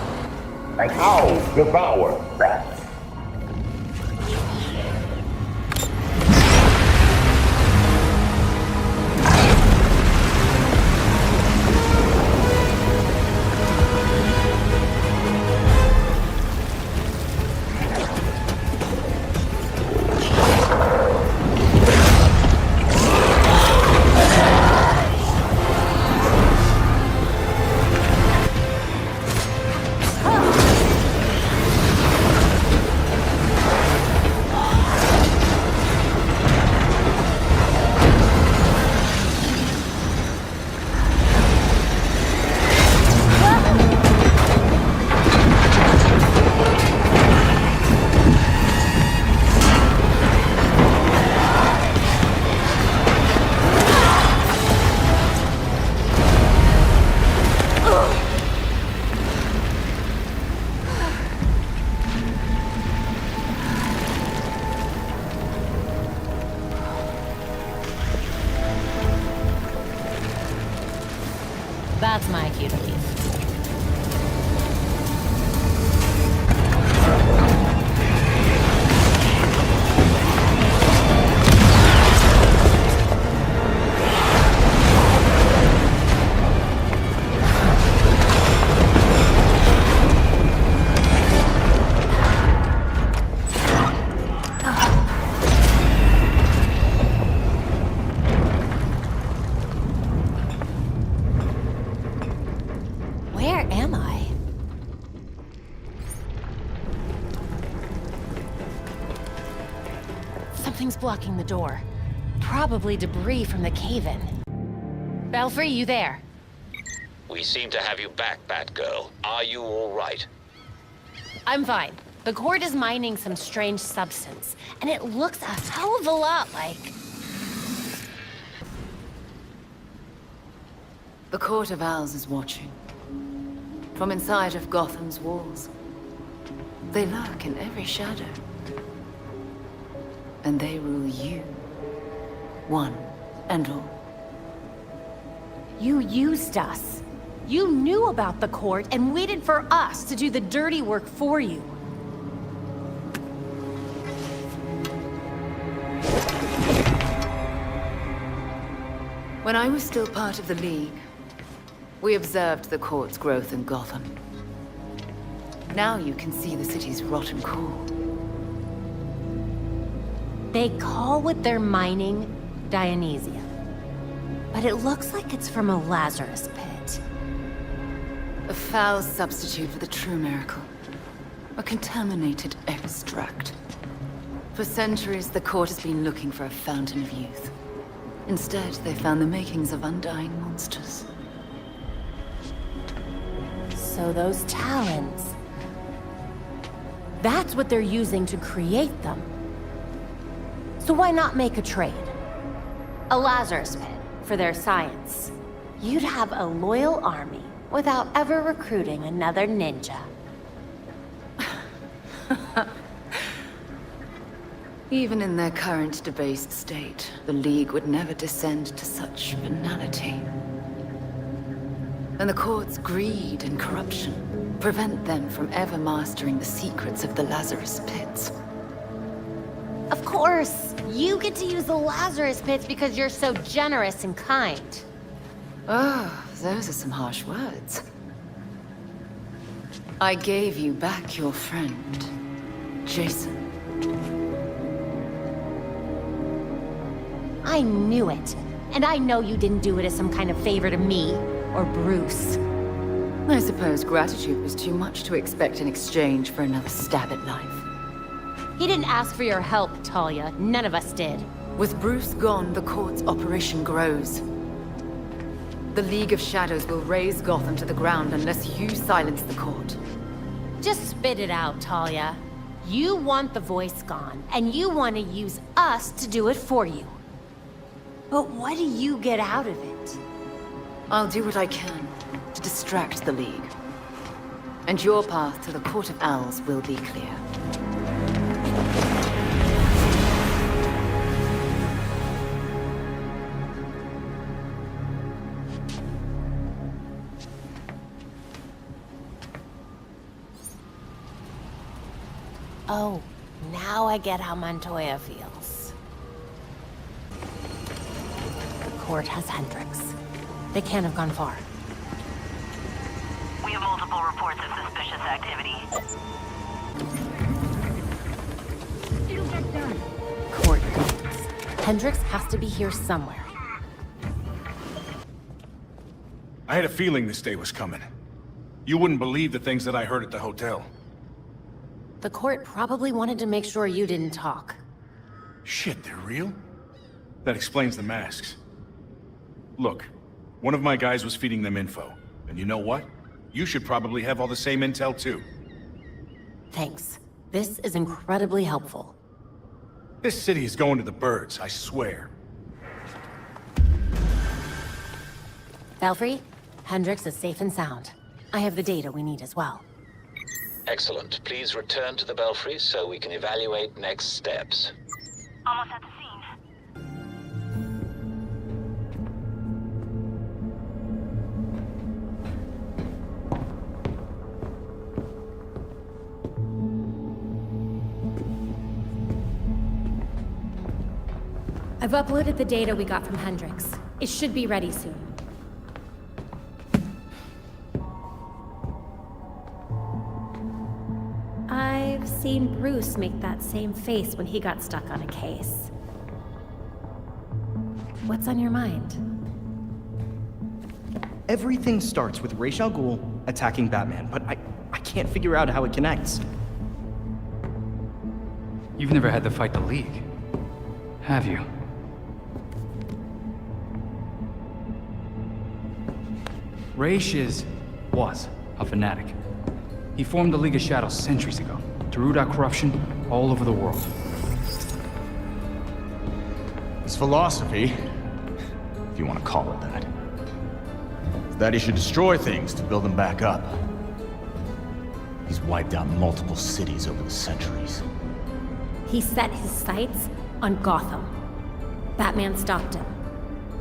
And I'll devour bats. That's my cue to leave. Where am I? Something's blocking the door. Probably debris from the cave-in. Belfry, you there? We seem to have you back, Batgirl. Are you all right? I'm fine. The court is mining some strange substance, and it looks a hell of a lot like... The Court of Owls is watching. From inside of Gotham's walls. They lurk in every shadow. And they rule you. One and all. You used us. You knew about the court and waited for us to do the dirty work for you. When I was still part of the League, we observed the court's growth in Gotham. Now you can see the city's rotten core. They call what they're mining Dionysia. But it looks like it's from a Lazarus pit. A foul substitute for the true miracle. A contaminated extract. For centuries, the court has been looking for a fountain of youth. Instead, they found the makings of undying monsters. So those talons... that's what they're using to create them. So why not make a trade? A Lazarus pit for their science. You'd have a loyal army without ever recruiting another ninja. Even in their current debased state, the League would never descend to such banality. And the court's greed and corruption prevent them from ever mastering the secrets of the Lazarus Pits. Of course! You get to use the Lazarus Pits because you're so generous and kind. Oh, those are some harsh words. I gave you back your friend, Jason. I knew it. And I know you didn't do it as some kind of favor to me, or Bruce. I suppose gratitude was too much to expect in exchange for another stab at life. He didn't ask for your help, Talia. None of us did. With Bruce gone, the court's operation grows. The League of Shadows will raze Gotham to the ground unless you silence the court. Just spit it out, Talia. You want the voice gone, and you want to use us to do it for you. But what do you get out of it? I'll do what I can to distract the League. And your path to the Court of Owls will be clear. Oh, now I get how Montoya feels. The court has Hendricks. They can't have gone far. We have multiple reports of suspicious activity. It'll get done. Court goons. Hendricks has to be here somewhere. I had a feeling this day was coming. You wouldn't believe the things that I heard at the hotel. The court probably wanted to make sure you didn't talk. Shit, they're real? That explains the masks. Look, one of my guys was feeding them info. And you know what? You should probably have all the same intel too. Thanks. This is incredibly helpful. This city is going to the birds, I swear. Belfry, Hendricks is safe and sound. I have the data we need as well. Excellent. Please return to the Belfry so we can evaluate next steps. Almost at the scene. I've uploaded the data we got from Hendricks. It should be ready soon. I've seen Bruce make that same face when he got stuck on a case. What's on your mind? Everything starts with Ra's al Ghul attacking Batman, but I can't figure out how it connects. You've never had to fight the League, have you? Ra's was a fanatic. He formed the League of Shadows centuries ago to root out corruption all over the world. His philosophy, if you want to call it that, is that he should destroy things to build them back up. He's wiped out multiple cities over the centuries. He set his sights on Gotham. Batman stopped him.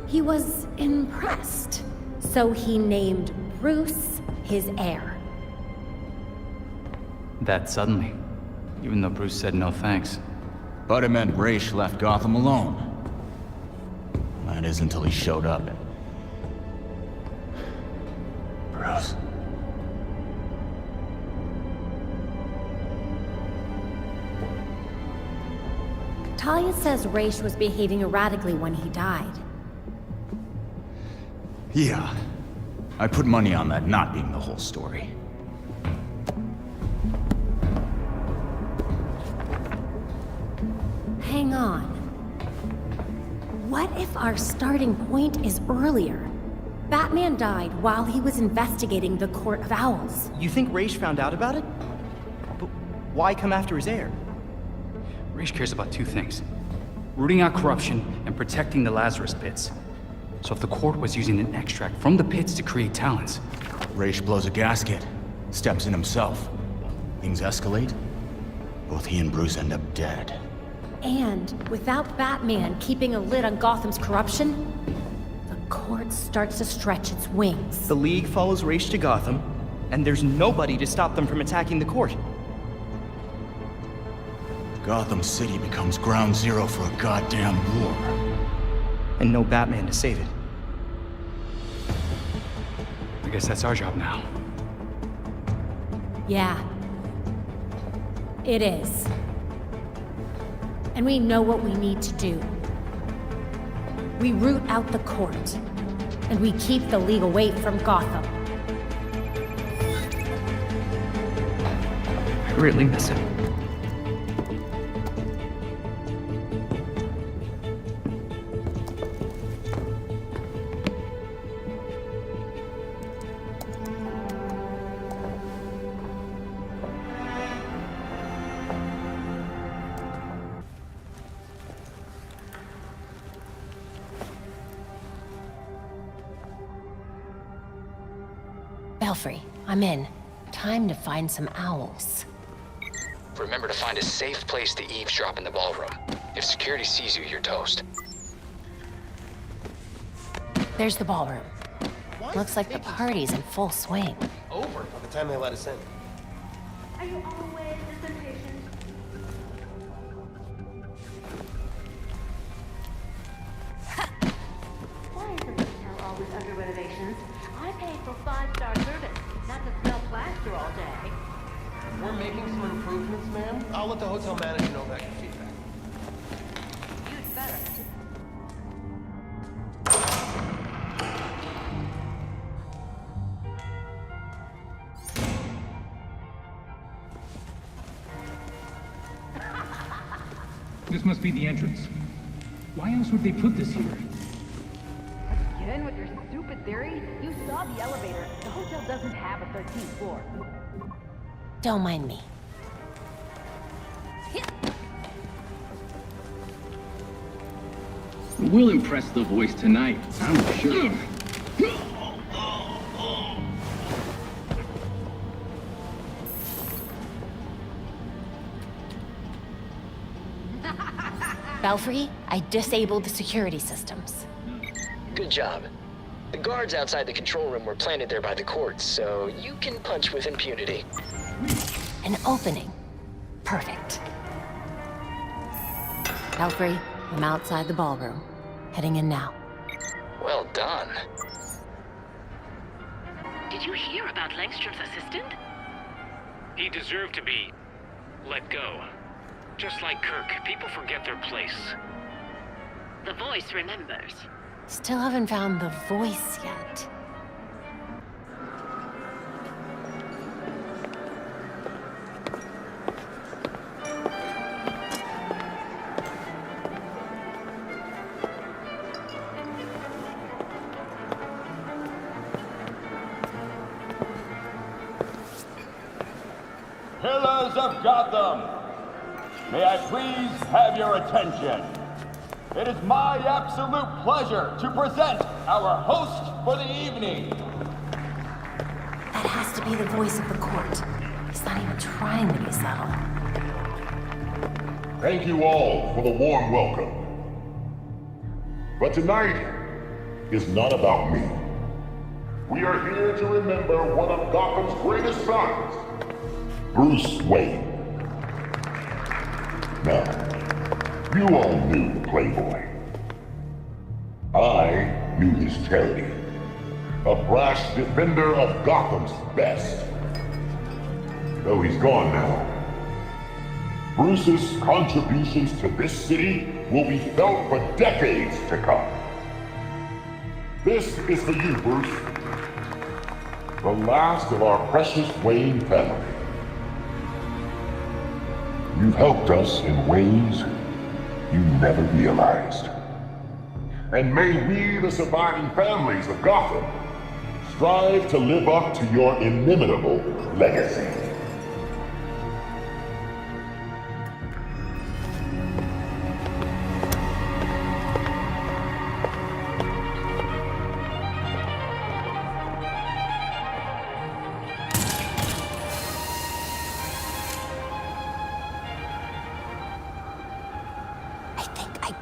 He was impressed, so he named Bruce his heir. That suddenly, even though Bruce said no thanks. But it meant Ra's left Gotham alone. That is until he showed up and... Bruce. Talia says Ra's was behaving erratically when he died. Yeah. I put money on that not being the whole story. Hang on. What if our starting point is earlier? Batman died while he was investigating the Court of Owls. You think Ra's found out about it? But why come after his heir? Ra's cares about two things: rooting out corruption and protecting the Lazarus Pits. So if the court was using an extract from the pits to create talents... Ra's blows a gasket, steps in himself. Things escalate. Both he and Bruce end up dead. And without Batman keeping a lid on Gotham's corruption, the court starts to stretch its wings. The League follows Ra's to Gotham, and there's nobody to stop them from attacking the court. Gotham City becomes ground zero for a goddamn war. And no Batman to save it. I guess that's our job now. Yeah. It is. And we know what we need to do. We root out the court. And we keep the league away from Gotham. I really miss him. Belfry, I'm in. Time to find some owls. Remember to find a safe place to eavesdrop in the ballroom. If security sees you, you're toast. There's the ballroom. Looks like the party's in full swing. Over by the time they let us in. Are you always this impatient? Why is the hotel always under renovations? I paid for 5-star service, not to smell plaster all day. We're making some improvements, ma'am. I'll let the hotel manager know about your feedback. You'd better. This must be the entrance. Why else would they put this here? Again with your stupid theory? You saw the elevator. The hotel doesn't have a 13th floor. Don't mind me. We'll impress the voice tonight, I'm sure. Belfry, I disabled the security systems. Good job. The guards outside the control room were planted there by the courts, so you can punch with impunity. An opening. Perfect. Belfry, I'm outside the ballroom. Heading in now. Well done. Did you hear about Langstrom's assistant? He deserved to be let go. Just like Kirk, people forget their place. The voice remembers. Still haven't found the voice yet. Pillars of Gotham! May I please have your attention? It is my absolute pleasure to present our host for the evening. That has to be the voice of the court. He's not even trying to be subtle. Thank you all for the warm welcome. But tonight is not about me. We are here to remember one of Gotham's greatest sons, Bruce Wayne. Now, you all knew the Playboy. I knew his charity. A brash defender of Gotham's best. Though he's gone now, Bruce's contributions to this city will be felt for decades to come. This is for you, Bruce. The last of our precious Wayne family. You've helped us in ways you never realized. And may we, the surviving families of Gotham, strive to live up to your inimitable legacy.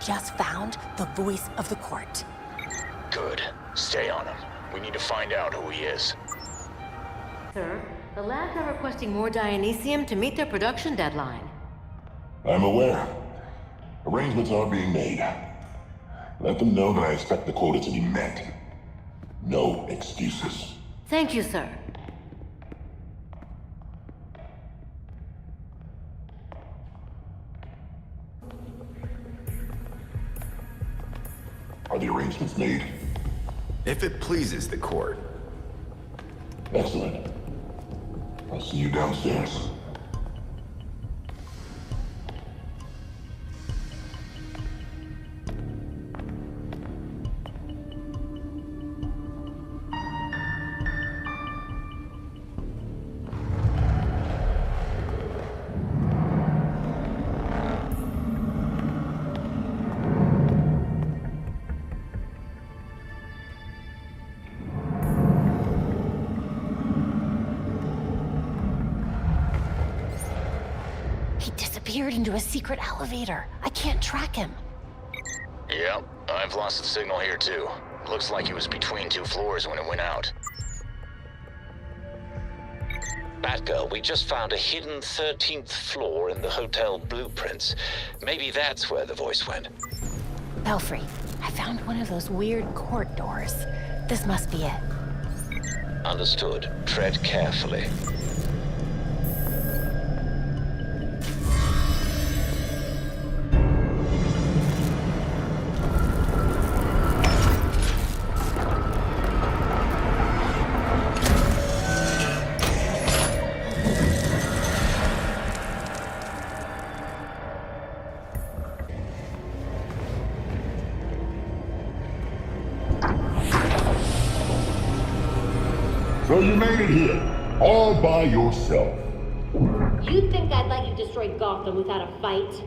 Just found the voice of the court. Good. Stay on him. We need to find out who he is. Sir, the labs are requesting more Dionysium to meet their production deadline. I'm aware. Arrangements are being made. Let them know that I expect the quota to be met. No excuses. Thank you, sir. the arrangements made? If it pleases the court. Excellent. I'll see you downstairs. He disappeared into a secret elevator. I can't track him. Yep, I've lost the signal here too. Looks like he was between two floors when it went out. Batgirl, we just found a hidden 13th floor in the hotel blueprints. Maybe that's where the voice went. Belfry, I found one of those weird court doors. This must be it. Understood. Tread carefully. So you made it here, all by yourself. You think I'd let you destroy Gotham without a fight?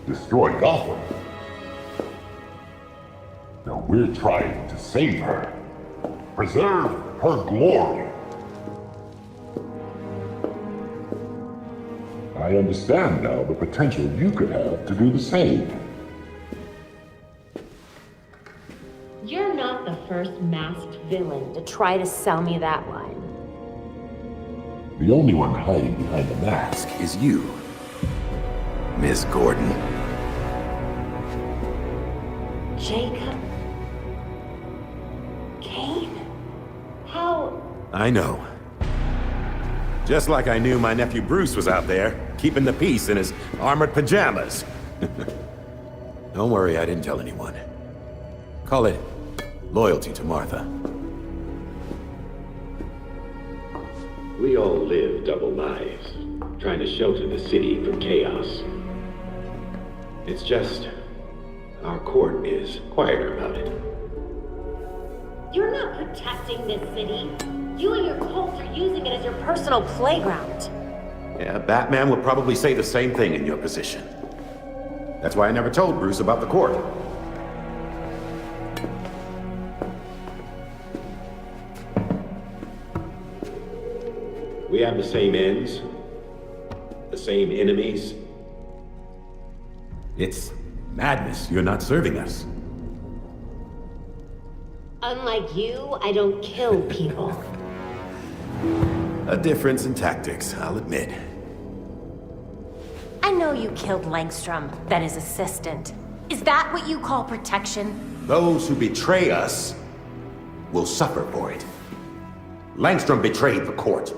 Destroy Gotham? No, we're trying to save her. Preserve her glory. I understand now the potential you could have to do the same. You're not the first masked villain to try to sell me that line. The only one hiding behind the mask Is you, Miss Gordon. Jacob? Kane? How? I know. Just like I knew my nephew Bruce was out there, keeping the peace in his armored pajamas. Don't worry, I didn't tell anyone. Call it loyalty to Martha. We all live double lives, trying to shelter the city from chaos. It's just, our court is quieter about it. You're not protecting this city. You and your cult are using it as your personal playground. Yeah, Batman would probably say the same thing in your position. That's why I never told Bruce about the court. We have the same ends, the same enemies. It's madness. You're not serving us. Unlike you, I don't kill people. A difference in tactics, I'll admit. I know you killed Langstrom, then his assistant. Is that what you call protection? Those who betray us will suffer for it. Langstrom betrayed the court.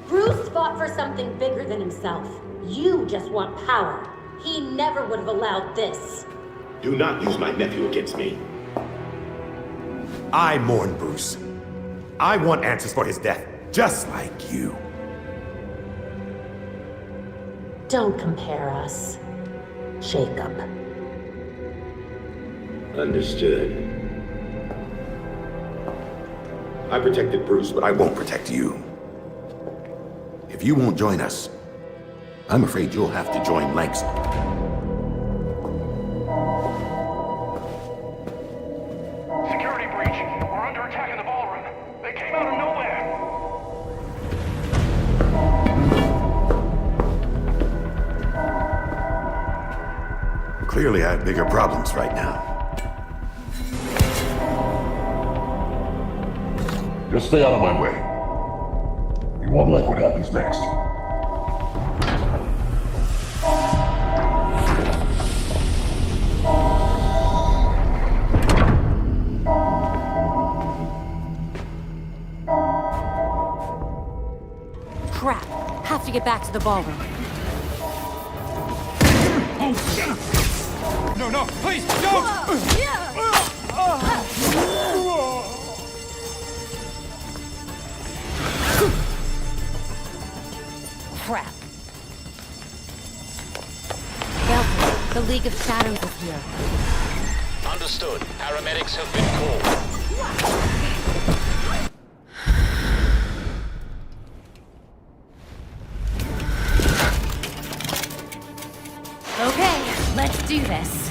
Bruce fought for something bigger than himself. You just want power. He never would have allowed this. Do not use my nephew against me. I mourn Bruce. I want answers for his death, just like you. Don't compare us, Jacob. Understood. I protected Bruce, but I won't protect you. If you won't join us, I'm afraid you'll have to join Langston. Security breach. We're under attack in the ballroom. They came out of nowhere. Clearly, I have bigger problems right now. Just stay out of my way. You won't like what happens next. Crap. Have to get back to the ballroom. No, no, please, don't! Crap. Delta, the League of Shadows is here. Understood. Paramedics have been called. Okay, let's do this.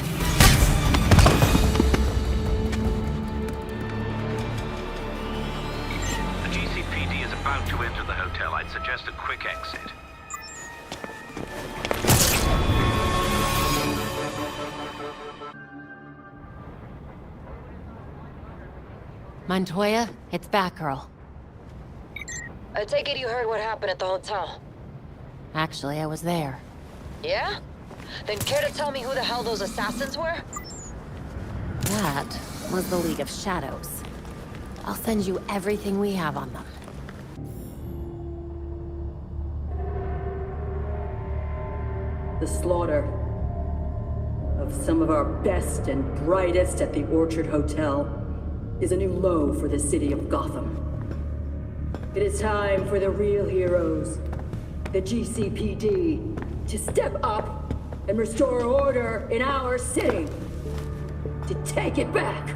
The GCPD is about to enter the hotel. I'd suggest a quick exit. Montoya, it's Batgirl. I take it you heard what happened at the hotel. Actually, I was there. Yeah? Then care to tell me who the hell those assassins were? That was the League of Shadows. I'll send you everything we have on them. The slaughter of some of our best and brightest at the Orchard Hotel is a new low for the city of Gotham. It is time for the real heroes, the GCPD, to step up and restore order in our city. To take it back.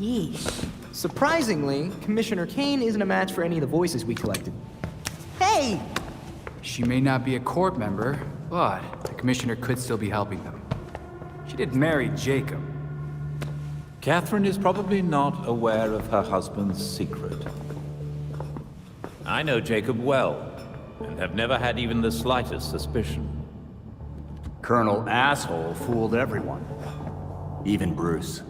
Yeesh. Surprisingly, Commissioner Kane isn't a match for any of the voices we collected. Hey! She may not be a court member, but the commissioner could still be helping them. She did marry Jacob. Catherine is probably not aware of her husband's secret. I know Jacob well, and have never had even the slightest suspicion. Colonel Asshole fooled everyone. Even Bruce.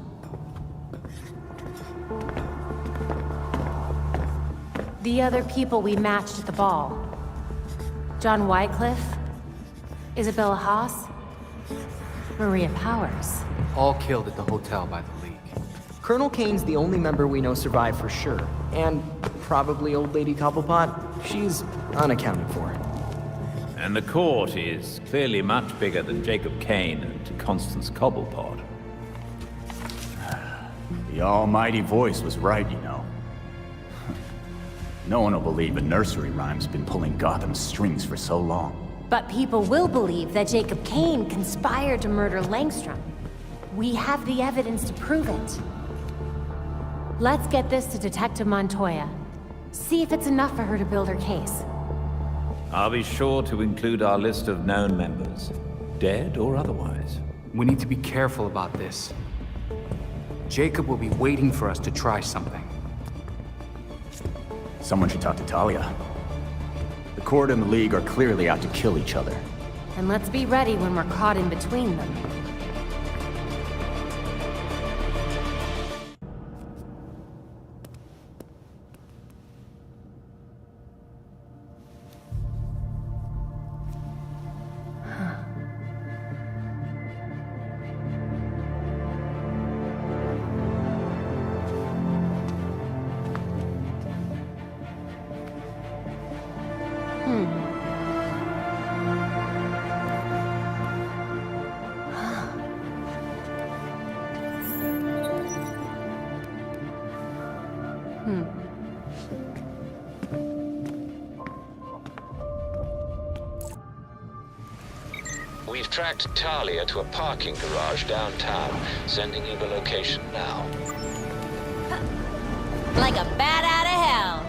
The other people we matched at the ball. John Wycliffe, Isabella Haas, Maria Powers. All killed at the hotel by the League. Colonel Kane's the only member we know survived for sure. And probably Old Lady Cobblepot. She's unaccounted for. And the court is clearly much bigger than Jacob Kane and Constance Cobblepot. The almighty voice was right, you know. No one will believe a nursery rhyme's been pulling Gotham's strings for so long. But people will believe that Jacob Kane conspired to murder Langstrom. We have the evidence to prove it. Let's get this to Detective Montoya. See if it's enough for her to build her case. I'll be sure to include our list of known members, dead or otherwise. We need to be careful about this. Jacob will be waiting for us to try something. Someone should talk to Talia. The Court and the League are clearly out to kill each other. And let's be ready when we're caught in between them. We've tracked Talia to a parking garage downtown, sending you the location now. Like a bat out of hell.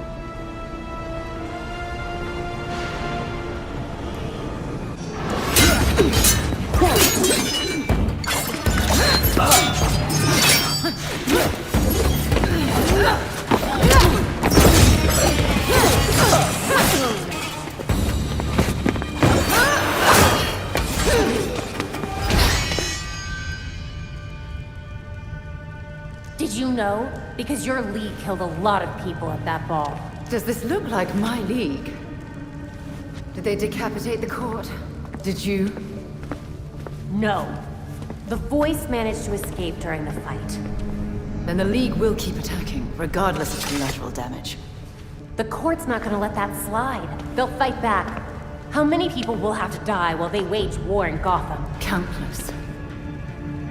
Did you know? Because your league killed a lot of people at that ball. Does this look like my league? Did they decapitate the court? Did you? No. The voice managed to escape during the fight. Then the league will keep attacking, regardless of collateral damage. The court's not gonna let that slide. They'll fight back. How many people will have to die while they wage war in Gotham? Countless.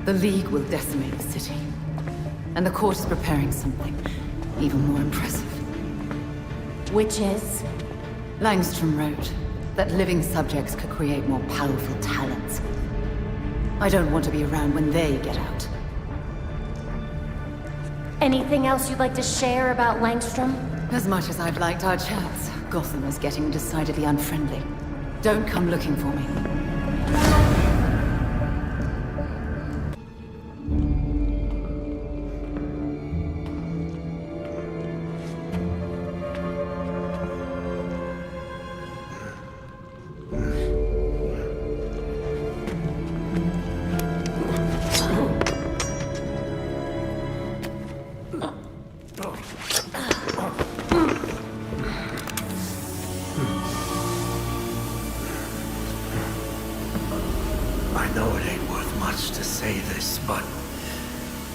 The League will decimate the city. And the court is preparing something even more impressive. Which is? Langstrom wrote that living subjects could create more powerful talents. I don't want to be around when they get out. Anything else you'd like to share about Langstrom? As much as I've liked our chats, Gotham is getting decidedly unfriendly. Don't come looking for me. I know it ain't worth much to say this, but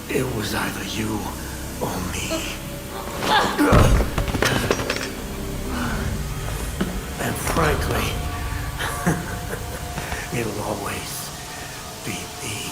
it was either you or me. And frankly, it'll always be me.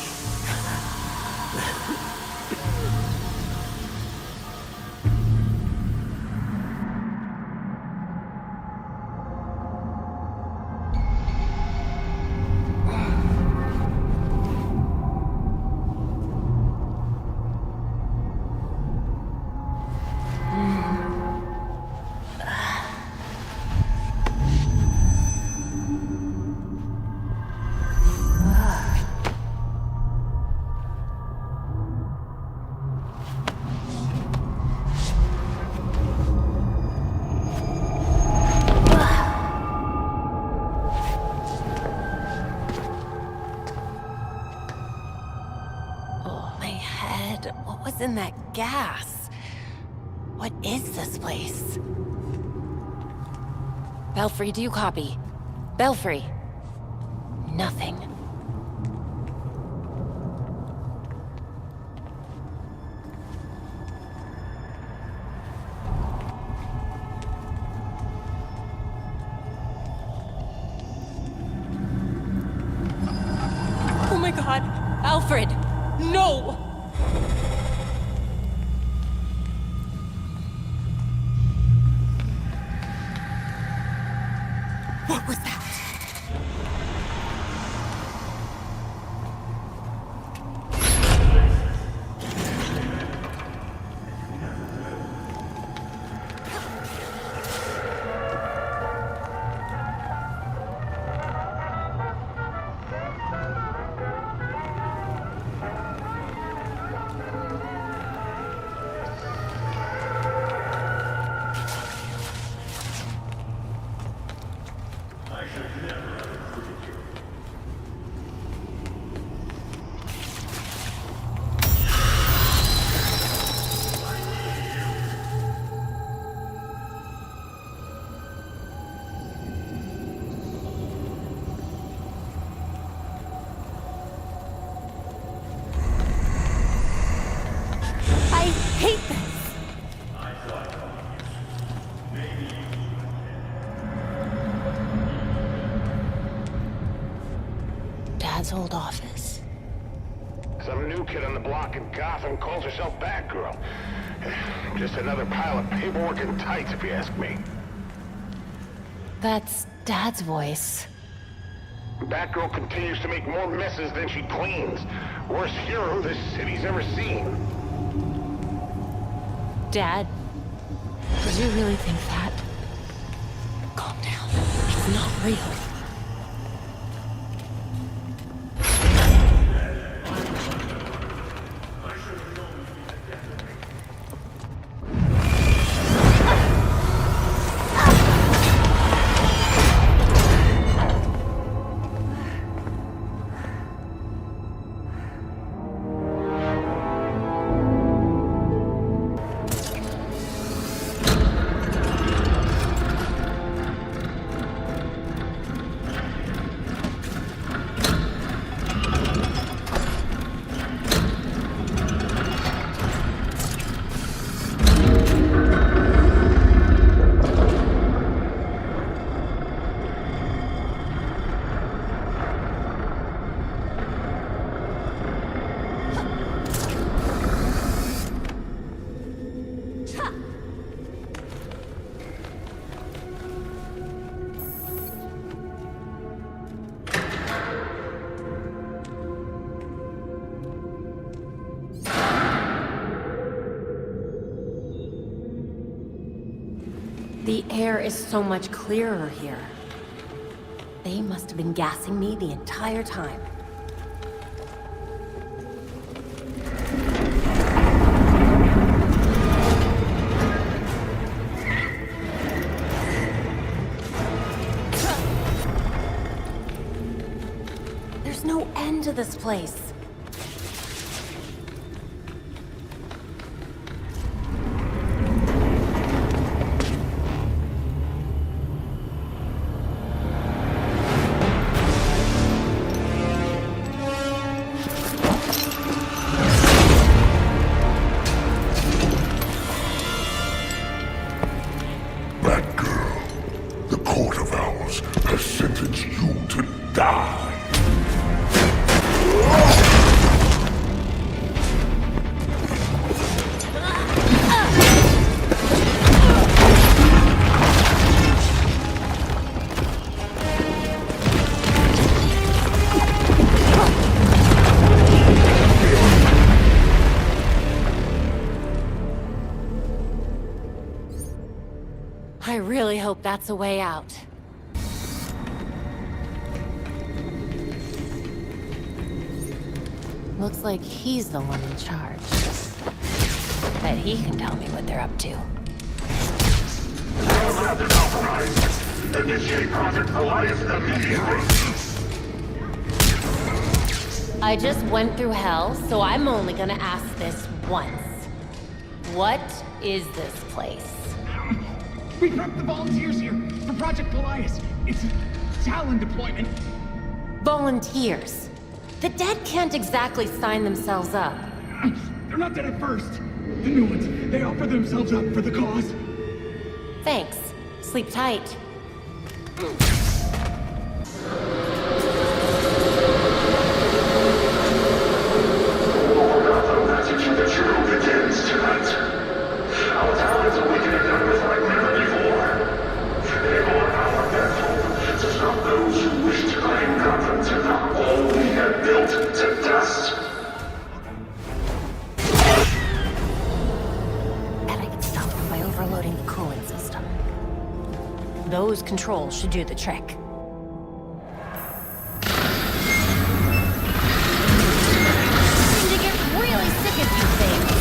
What was in that gas? What is this place? Belfry, do you copy? Belfry. Nothing. Oh my God, Alfred, no! What was that? Old office. Some new kid on the block in Gotham calls herself Batgirl. Just another pile of paperwork and tights, if you ask me. That's Dad's voice. Batgirl continues to make more messes than she cleans. Worst hero this city's ever seen. Dad, did you really think that? Calm down. It's not real. The air is so much clearer here. They must have been gassing me the entire time. There's no end to this place. Batgirl, the court of ours has sentenced you to die. I really hope that's a way out. Looks like he's the one in charge. Bet he can tell me what they're up to. Initiate Project Goliath immediately. I just went through hell, so I'm only gonna ask this once. What is this place? We prepped the volunteers here for Project Goliath. It's a Talon deployment. Volunteers? The dead can't exactly sign themselves up. They're not dead at first. The new ones, they offer themselves up for the cause. Thanks. Sleep tight. The true begins tonight. Our talents awakening numbers like never before. They are our best hope to stop those who wish to claim Gotham to knock all we have built to dust. And I can stop them by overloading the cooling system. Those controls should do the trick. To get really sick of you things.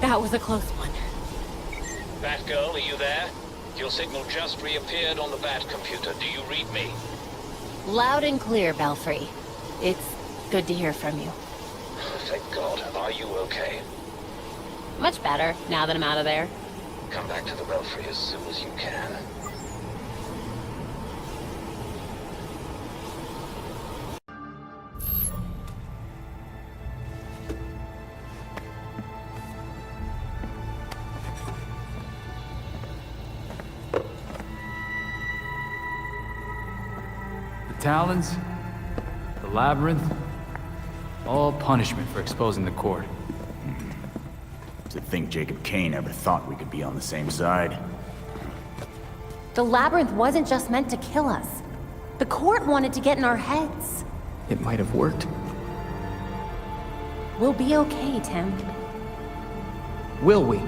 That was a close one. Batgirl, are you there? Your signal just reappeared on the Bat computer. Do you read me? Loud and clear, Belfry. It's good to hear from you. Thank God. Are you okay? Much better, now that I'm out of there. Come back to the Belfry as soon as you can. Talons, the labyrinth, all punishment for exposing the court. To think Jacob Kane ever thought we could be on the same side. The labyrinth wasn't just meant to kill us. The court wanted to get in our heads. It might have worked. We'll be okay, Tim. Will we?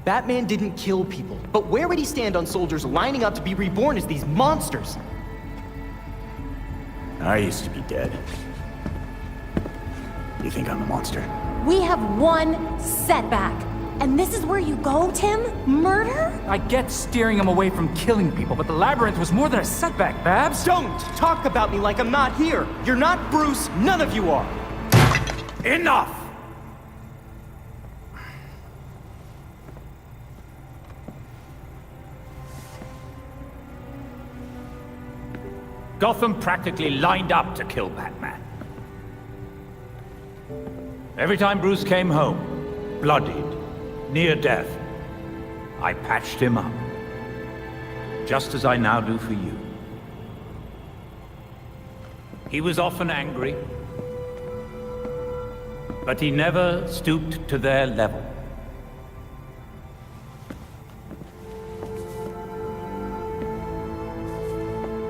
Batman didn't kill people, but where would he stand on soldiers lining up to be reborn as these monsters? I used to be dead. You think I'm a monster? We have one setback. And this is where you go, Tim? Murder? I get steering him away from killing people, but the labyrinth was more than a setback, Babs. Don't talk about me like I'm not here. You're not Bruce, none of you are. Enough! Gotham practically lined up to kill Batman. Every time Bruce came home, bloodied, near death, I patched him up. Just as I now do for you. He was often angry, but he never stooped to their level.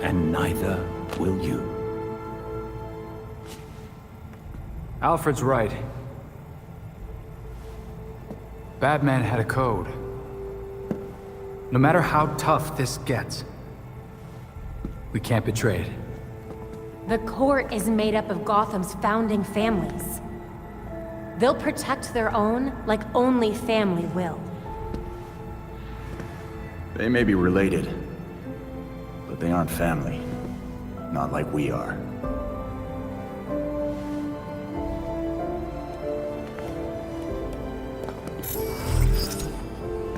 And neither will you. Alfred's right. Batman had a code. No matter how tough this gets, we can't betray it. The court is made up of Gotham's founding families. They'll protect their own like only family will. They may be related, but they aren't family. Not like we are.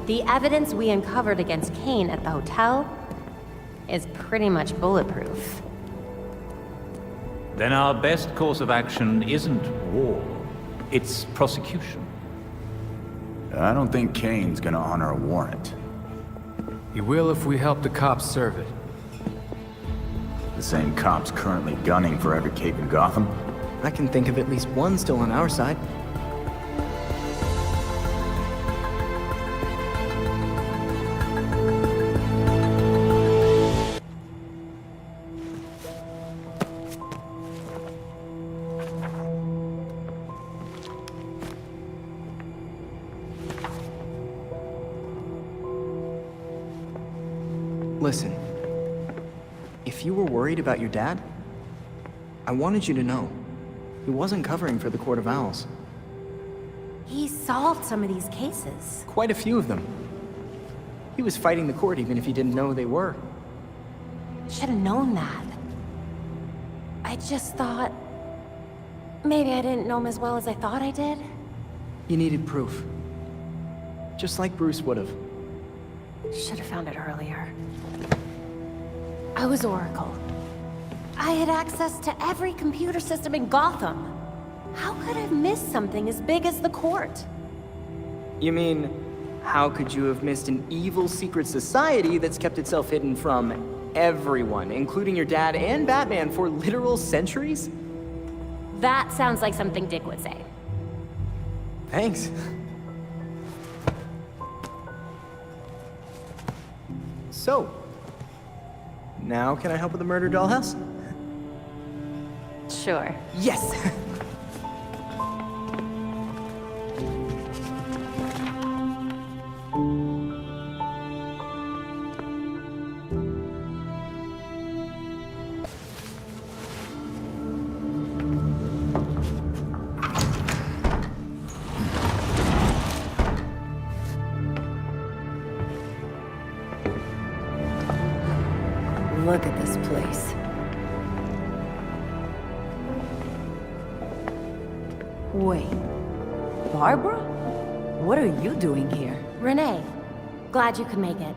The evidence we uncovered against Kane at the hotel is pretty much bulletproof. Then our best course of action isn't war, it's prosecution. I don't think Kane's gonna honor a warrant. He will if we help the cops serve it. The same cops currently gunning for every cape in Gotham? I can think of at least one still on our side. Listen, if you were worried about your dad, I wanted you to know, he wasn't covering for the Court of Owls. He solved some of these cases. Quite a few of them. He was fighting the court even if he didn't know they were. Should have known that. I just thought... maybe I didn't know him as well as I thought I did. You needed proof. Just like Bruce would have. Should have found it earlier. I was Oracle. I had access to every computer system in Gotham. How could I have missed something as big as the court? You mean, how could you have missed an evil secret society that's kept itself hidden from everyone, including your dad and Batman, for literal centuries? That sounds like something Dick would say. Thanks. So, now can I help with the murder dollhouse? Sure. Yes! Look at this place. Wait. Barbara? What are you doing here? Renee, glad you could make it.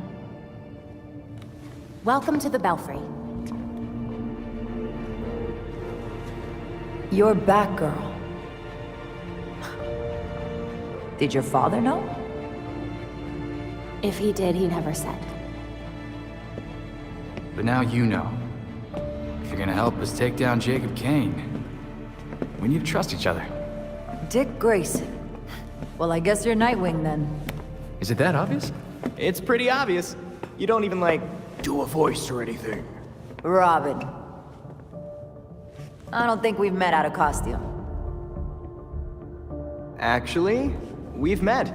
Welcome to the Belfry. You're Batgirl. Did your father know? If he did, he never said. But now you know. If you're gonna help us take down Jacob Kane, we need to trust each other. Dick Grayson. Well, I guess you're Nightwing then. Is it that obvious? It's pretty obvious. You don't even, like, do a voice or anything. Robin. I don't think we've met out of costume. Actually, we've met.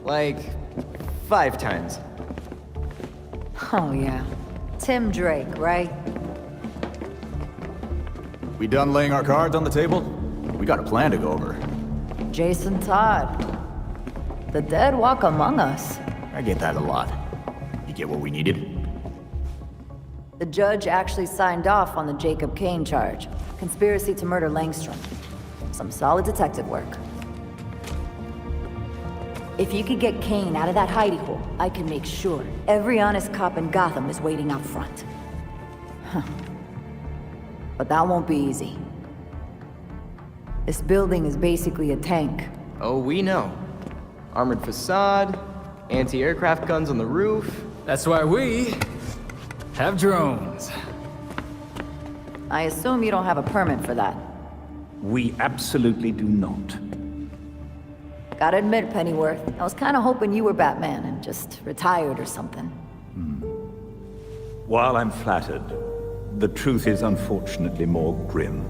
Like, 5 times. Oh, yeah. Tim Drake, right? We done laying our cards on the table? We got a plan to go over. Jason Todd. The dead walk among us. I get that a lot. You get what we needed? The judge actually signed off on the Jacob Kane charge. Conspiracy to murder Langstrom. Some solid detective work. If you could get Kane out of that hidey hole, I can make sure every honest cop in Gotham is waiting out front. Huh. But that won't be easy. This building is basically a tank. Oh, we know. Armored facade, anti-aircraft guns on the roof. That's why we have drones. I assume you don't have a permit for that. We absolutely do not. Gotta admit, Pennyworth, I was kinda hoping you were Batman and just retired or something. While I'm flattered, the truth is unfortunately more grim.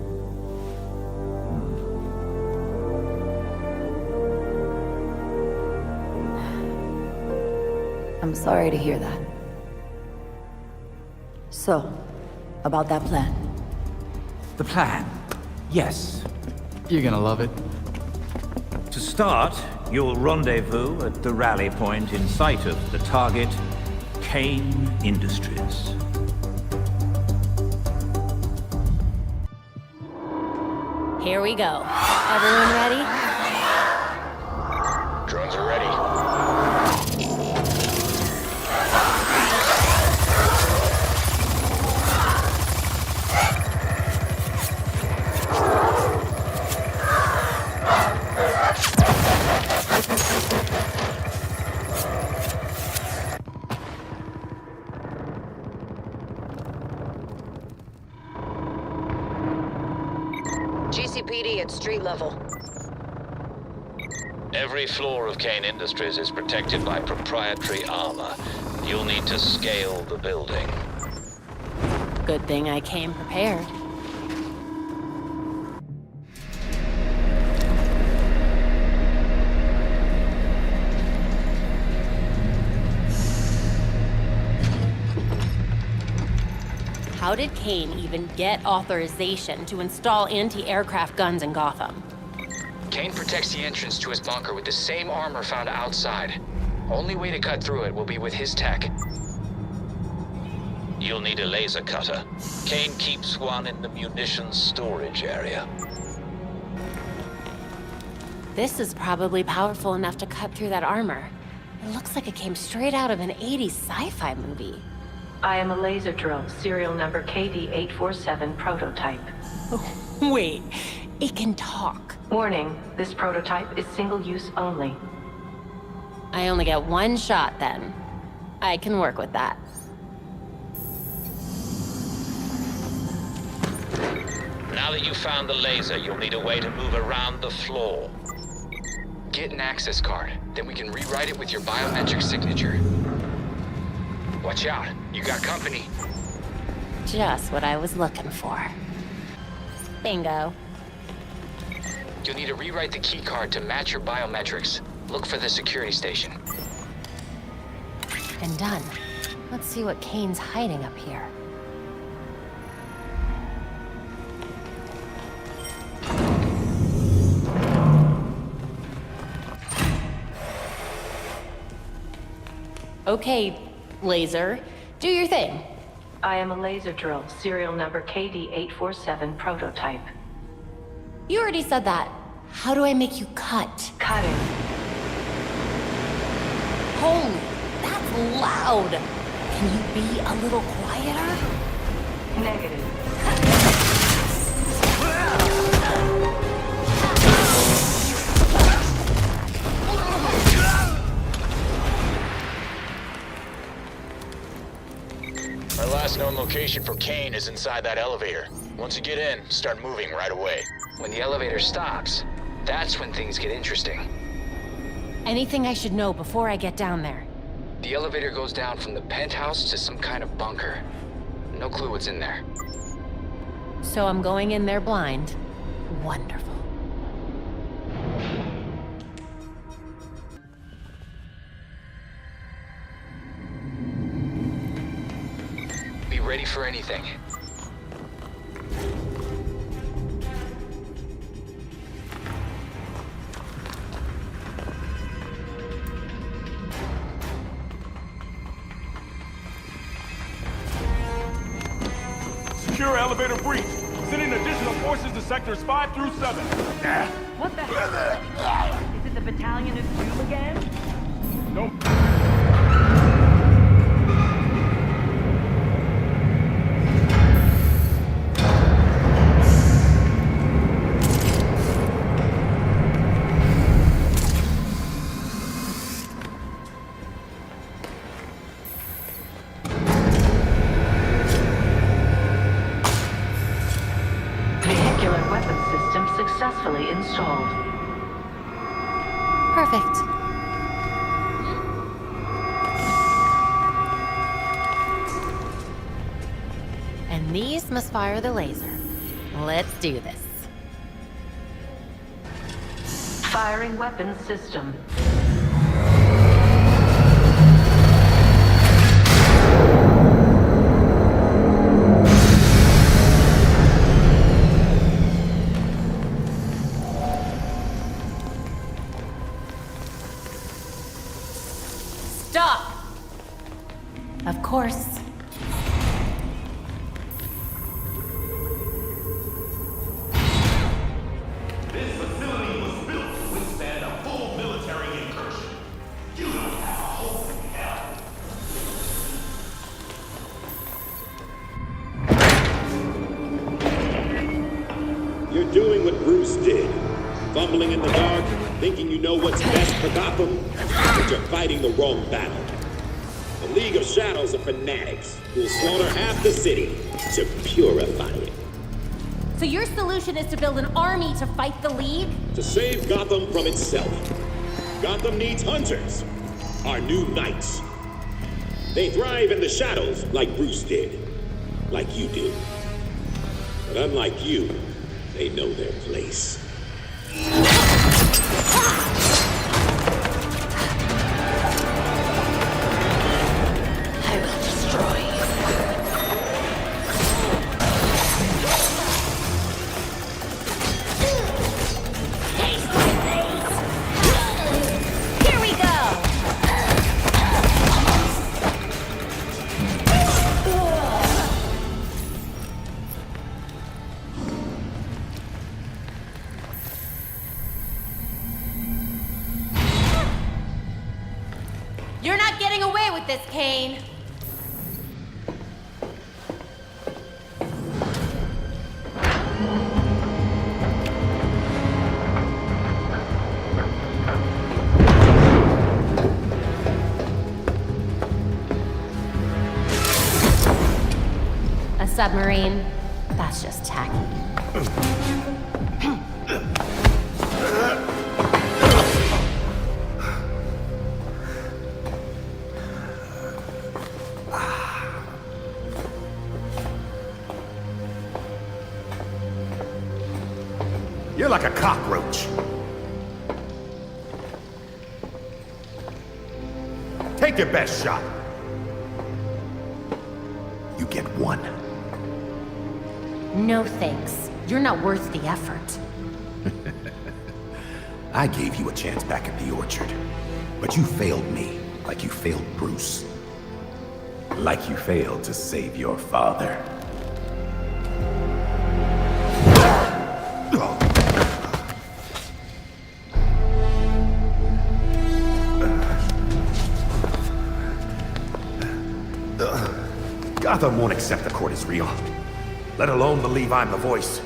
I'm sorry to hear that. So, about that plan. The plan? Yes. You're gonna love it. To start, you'll rendezvous at the rally point in sight of the target, Kane Industries. Here we go. Everyone ready? Drones are ready. GCPD at street level. Every floor of Kane Industries is protected by proprietary armor. You'll need to scale the building. Good thing I came prepared. How did Kane even get authorization to install anti-aircraft guns in Gotham? Kane protects the entrance to his bunker with the same armor found outside. Only way to cut through it will be with his tech. You'll need a laser cutter. Kane keeps one in the munitions storage area. This is probably powerful enough to cut through that armor. It looks like it came straight out of an 80s sci-fi movie. I am a laser drill, serial number KD847 prototype. Wait, it can talk. Warning, this prototype is single-use only. I only get one shot then. I can work with that. Now that you've found the laser, you'll need a way to move around the floor. Get an access card, then we can rewrite it with your biometric signature. Watch out, you got company. Just what I was looking for. Bingo. You'll need to rewrite the key card to match your biometrics. Look for the security station. And done. Let's see what Kane's hiding up here. Okay, laser. Do your thing. I am a laser drill, serial number KD847 prototype. You already said that. How do I make you cut? Cutting. Holy, that's loud. Can you be a little quieter? Negative. Our last known location for Kane is inside that elevator. Once you get in, start moving right away. When the elevator stops, that's when things get interesting. Anything I should know before I get down there? The elevator goes down from the penthouse to some kind of bunker. No clue what's in there. So I'm going in there blind. Wonderful. ready for anything. Secure elevator breach. Sending additional forces to sectors 5 through 7. What the hell? Is it the Battalion of Doom again? No. Vehicular weapon system successfully installed. Perfect. And these must fire the laser. Let's do this. Firing weapon system. Stop! Of course. This facility was built to withstand a full military incursion. You don't have a hope in hell. You're doing what Bruce did. Fumbling in the dark, thinking you know what's best for Gotham, but you're fighting the wrong battle. The League of Shadows are fanatics who will slaughter half the city to purify it. So your solution is to build an army to fight the League? To save Gotham from itself. Gotham needs hunters, our new knights. They thrive in the shadows like Bruce did, like you did. But unlike you, they know their place. I will destroy you. Taste my face! Here we go! You're not getting away with this, Kane. A submarine? That's just tacky. You're like a cockroach. Take your best shot. You get one. No thanks. You're not worth the effort. I gave you a chance back at the orchard, but you failed me like you failed Bruce. Like you failed to save your father. Gotham won't accept the court is real, let alone believe I'm the voice.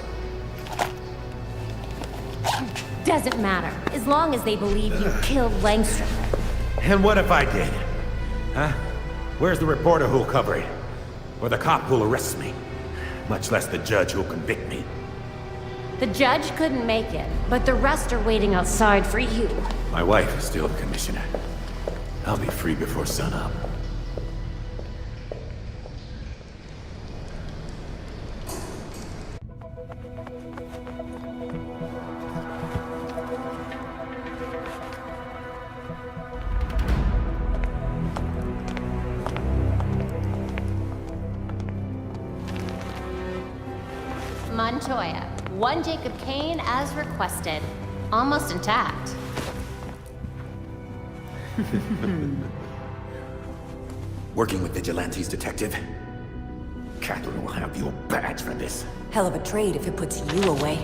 Doesn't matter, as long as they believe you killed Langstrom. And what if I did? Huh? Where's the reporter who'll cover it? Or the cop who'll arrest me? Much less the judge who'll convict me. The judge couldn't make it, but the rest are waiting outside for you. My wife is still the commissioner. I'll be free before sunup. Montoya. One Jacob Kane as requested. Almost intact. Working with vigilantes, Detective. Catherine will have your badge for this. Hell of a trade if it puts you away.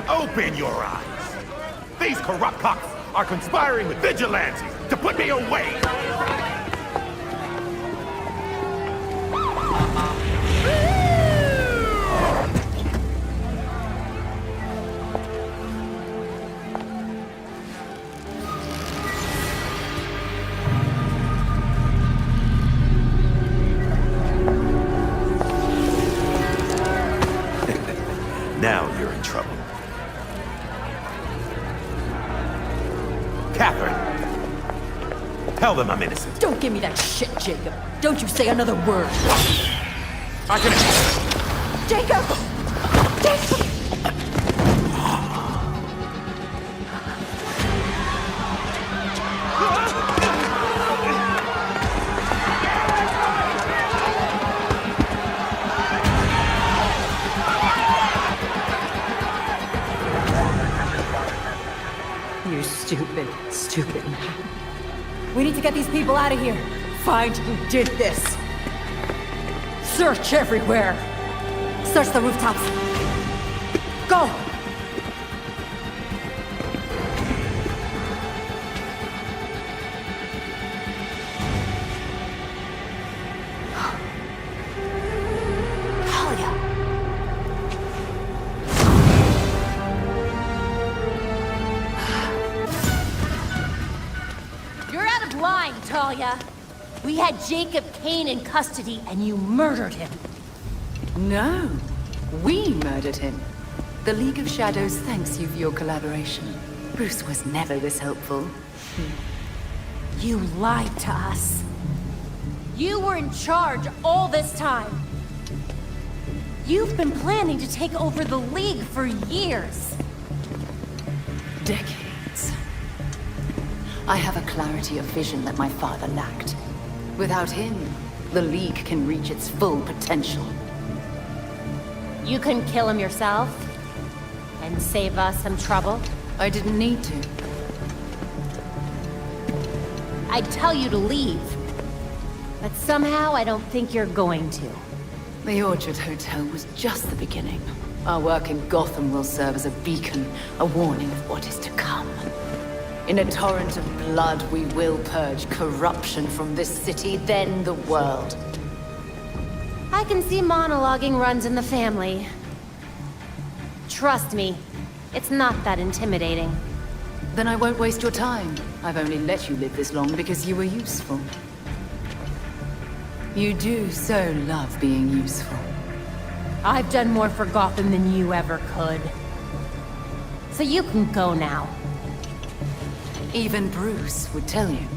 Open your eyes! These corrupt cops are conspiring with vigilantes to put me away! Now you're in trouble. Catherine! Tell them I'm innocent. Don't give me that shit, Jacob. Don't you say another word. I can... Jacob! Jacob! You stupid, stupid man. We need to get these people out of here. Find who did this. Search everywhere. Search the rooftops. Go! Talia. We had Jacob Kane in custody and you murdered him. No, we murdered him. The League of Shadows thanks you for your collaboration. Bruce was never this helpful. You lied to us. You were in charge all this time. You've been planning to take over the League for years. Decades. I have a clarity of vision that my father lacked. Without him, the League can reach its full potential. You couldn't kill him yourself? And save us some trouble? I didn't need to. I'd tell you to leave. But somehow I don't think you're going to. The Orchard Hotel was just the beginning. Our work in Gotham will serve as a beacon, a warning of what is to come. In a torrent of blood, we will purge corruption from this city, then the world. I can see monologuing runs in the family. Trust me, it's not that intimidating. Then I won't waste your time. I've only let you live this long because you were useful. You do so love being useful. I've done more for Gotham than you ever could. So you can go now. Even Bruce would tell you.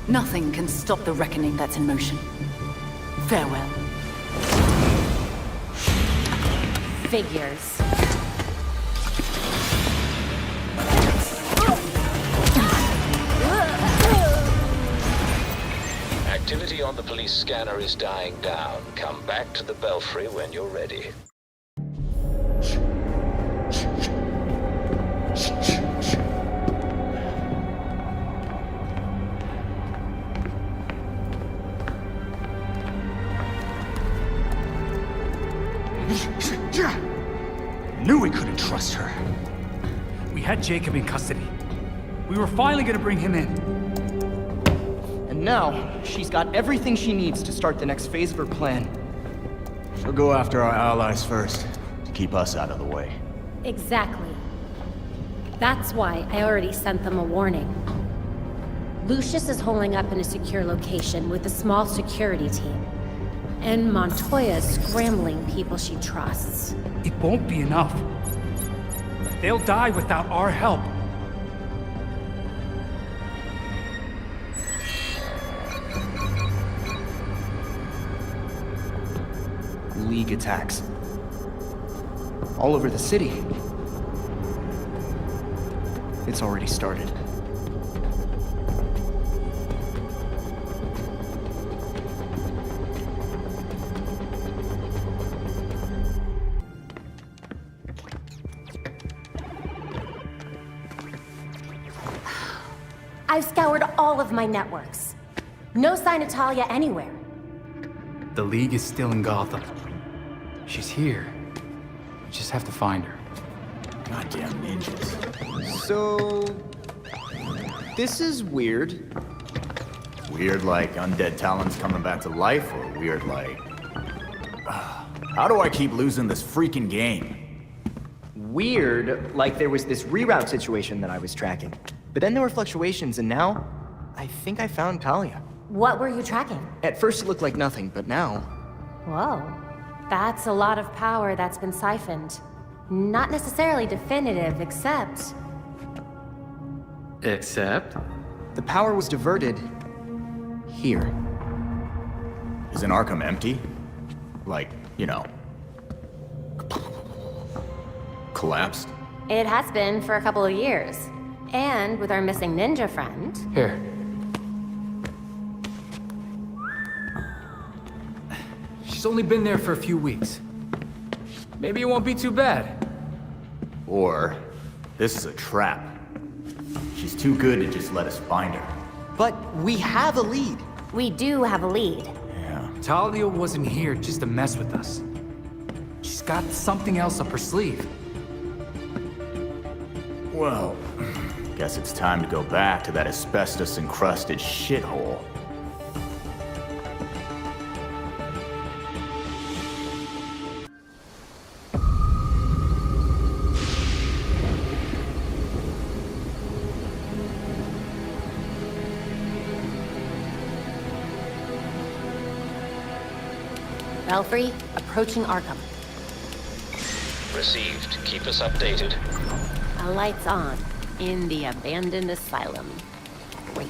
Nothing can stop the reckoning that's in motion. Farewell. Figures. Activity on the police scanner is dying down. Come back to the Belfry when you're ready. Knew we couldn't trust her. We had Jacob in custody. We were finally gonna bring him in. And now, she's got everything she needs to start the next phase of her plan. She'll go after our allies first, to keep us out of the way. Exactly. That's why I already sent them a warning. Lucius is holding up in a secure location with a small security team. And Montoya is scrambling people she trusts. It won't be enough. They'll die without our help. League attacks. All over the city. It's already started. I've scoured all of my networks. No sign of Talia anywhere. The League is still in Gotham. She's here. We just have to find her. Goddamn ninjas. So... this is weird. Weird like undead Talons coming back to life, or weird like... how do I keep losing this freaking game? Weird, like there was this reroute situation that I was tracking. But then there were fluctuations, and now, I think I found Talia. What were you tracking? At first it looked like nothing, but now... Whoa. That's a lot of power that's been siphoned. Not necessarily definitive, except... Except? The power was diverted... here. Isn't Arkham empty? Like, you know... collapsed? It has been for a couple of years. And with our missing ninja friend... Here. She's only been there for a few weeks. Maybe it won't be too bad. Or, this is a trap. She's too good to just let us find her. But we have a lead. We do have a lead. Yeah. Talia wasn't here just to mess with us. She's got something else up her sleeve. Well, guess it's time to go back to that asbestos-encrusted shithole. Belfry, approaching Arkham. Received. Keep us updated. A light's on in the abandoned asylum. Great.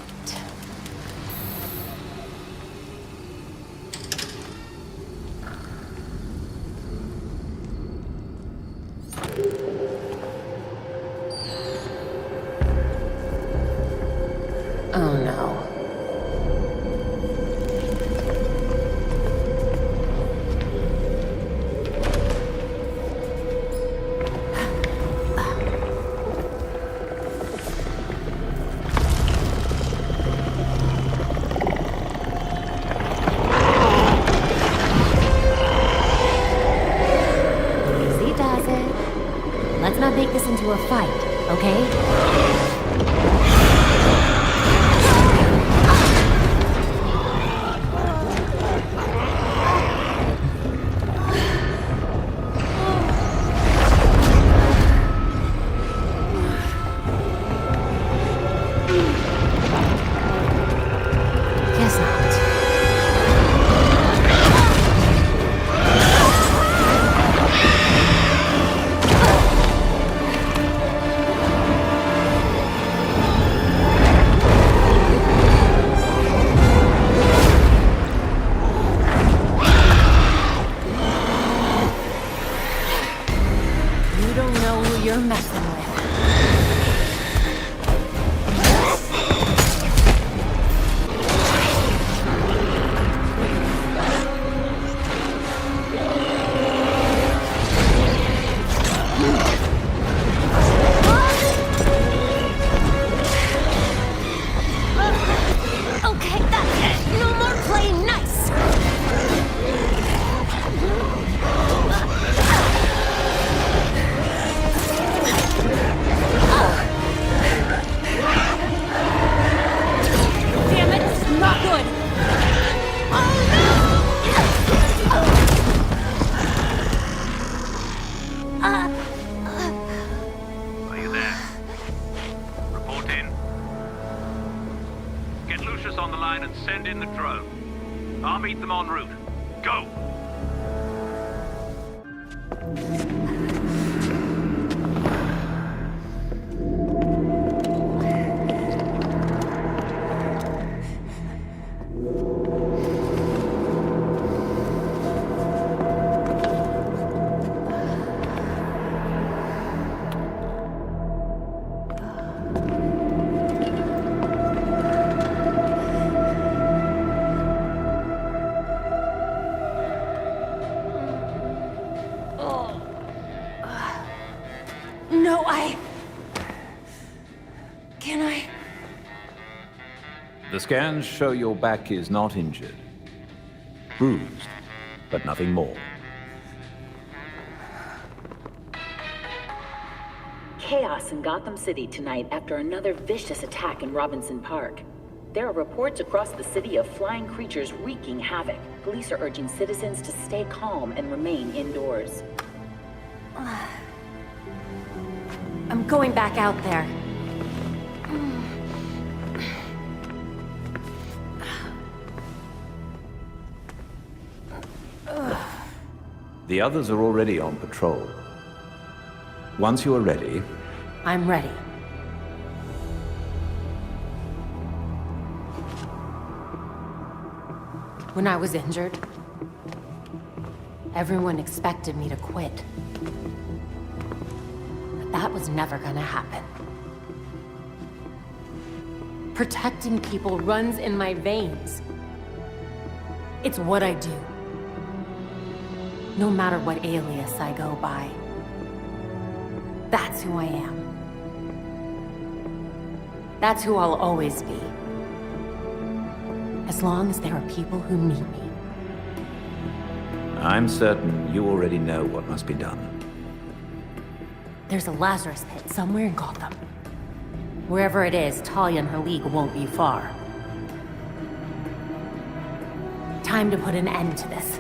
Oh no. Make this into a fight, okay? Guess not. You're messing with. Okay, that's it. No more playing nice. send in the drone. I'll meet them en route. Go! The scans show your back is not injured. Bruised, but nothing more. Chaos in Gotham City tonight after another vicious attack in Robinson Park. There are reports across the city of flying creatures wreaking havoc. Police are urging citizens to stay calm and remain indoors. I'm going back out there. The others are already on patrol. Once you are ready... I'm ready. When I was injured, everyone expected me to quit. But that was never gonna happen. Protecting people runs in my veins. It's what I do. No matter what alias I go by. That's who I am. That's who I'll always be. As long as there are people who need me. I'm certain you already know what must be done. There's a Lazarus pit somewhere in Gotham. Wherever it is, Talia and her league won't be far. Time to put an end to this.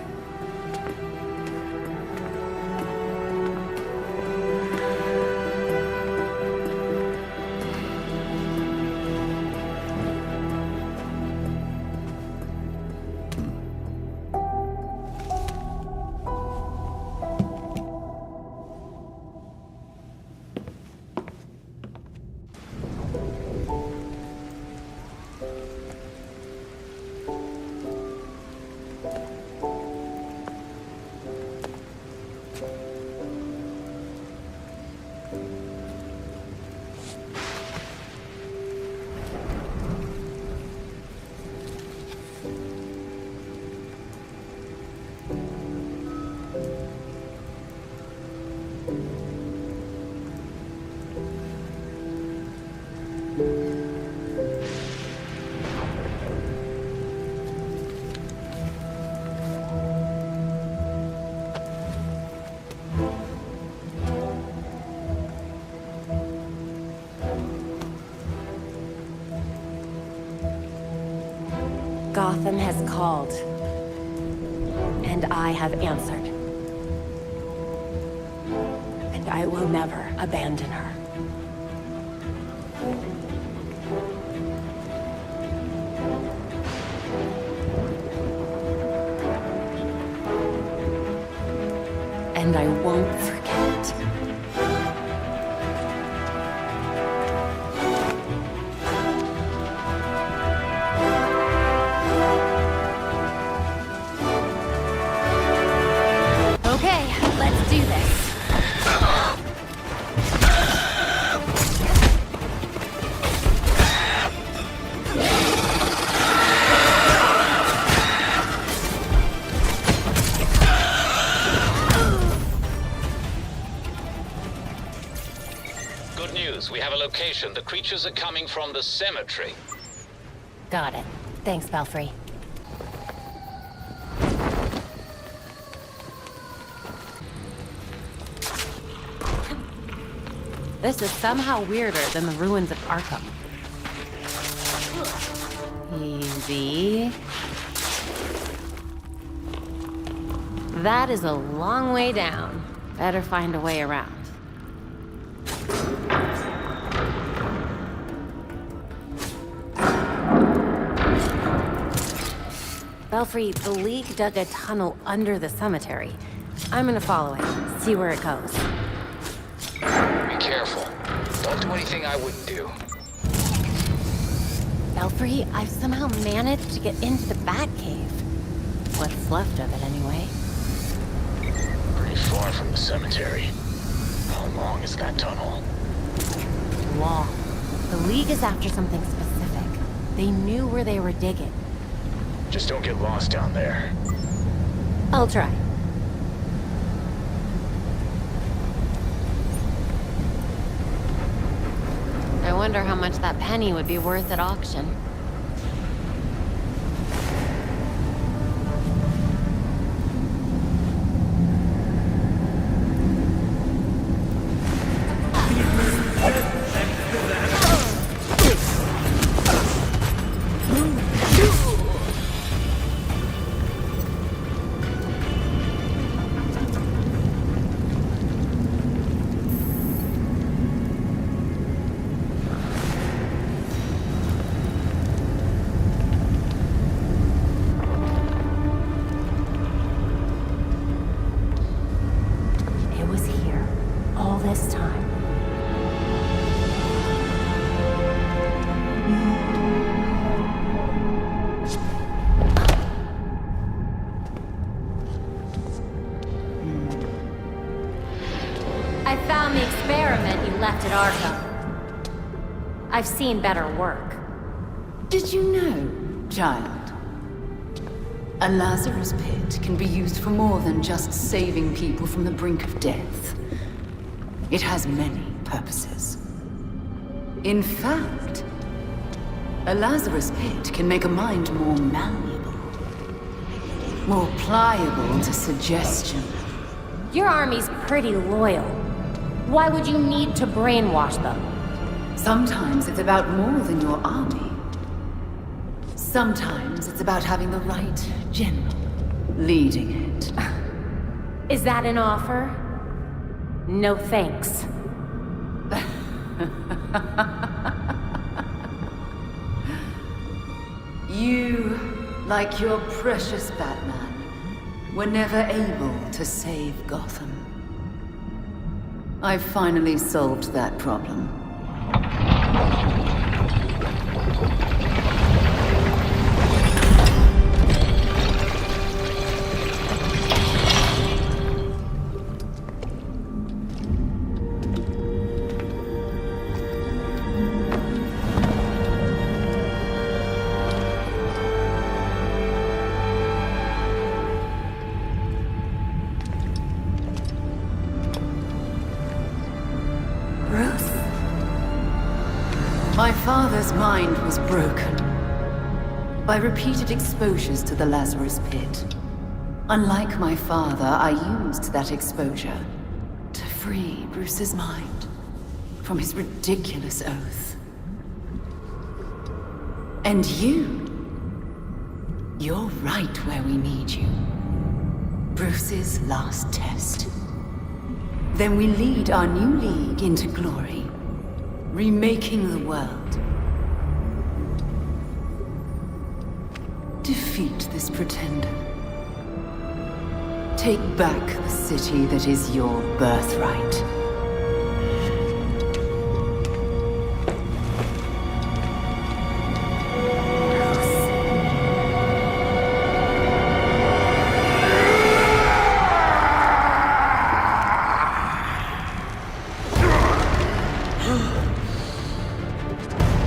Gotham has called, and I have answered. And I will never abandon her. And I won't forget. The creatures are coming from the cemetery. Got it. Thanks, Belfry. This is somehow weirder than the ruins of Arkham. Easy. That is a long way down. Better find a way around. Belfry, the League dug a tunnel under the cemetery. I'm gonna follow it, see where it goes. Be careful. Don't do anything I wouldn't do. Belfry, I've somehow managed to get into the Batcave. What's left of it, anyway. Pretty far from the cemetery. How long is that tunnel? Long. The League is after something specific. They knew where they were digging. Just don't get lost down there. I'll try. I wonder how much that penny would be worth at auction. I've seen better work. Did you know, child? A Lazarus pit can be used for more than just saving people from the brink of death. It has many purposes. In fact, a Lazarus pit can make a mind more malleable, more pliable to suggestion. Your army's pretty loyal. Why would you need to brainwash them? Sometimes it's about more than your army. Sometimes it's about having the right general leading it. Is that an offer? No thanks. You, like your precious Batman, were never able to save Gotham. I've finally solved that problem. My father's mind was broken by repeated exposures to the Lazarus Pit. Unlike my father, I used that exposure to free Bruce's mind from his ridiculous oath. And you're right where we need you. Bruce's last test. Then we lead our new league into glory. Remaking the world. Defeat this pretender. Take back the city that is your birthright.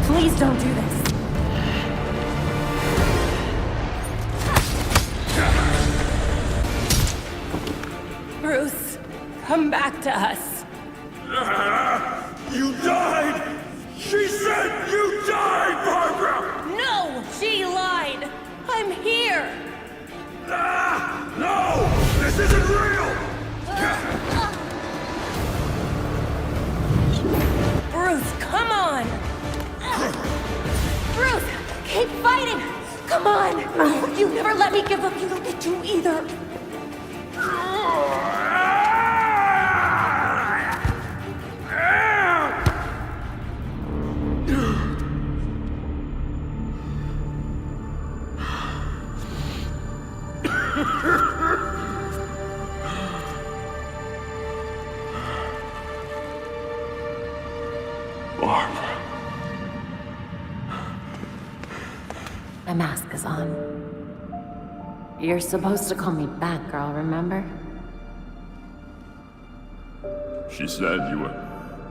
Please don't do this. Bruce, come back to us. You died! She said you died, Barbara! No! She lied! I'm here! No! This isn't real! Bruce, come on! Bruce, keep fighting! Come on! You never let me give up. You don't get to either. My mask is on. You're supposed to call me Batgirl, remember? She said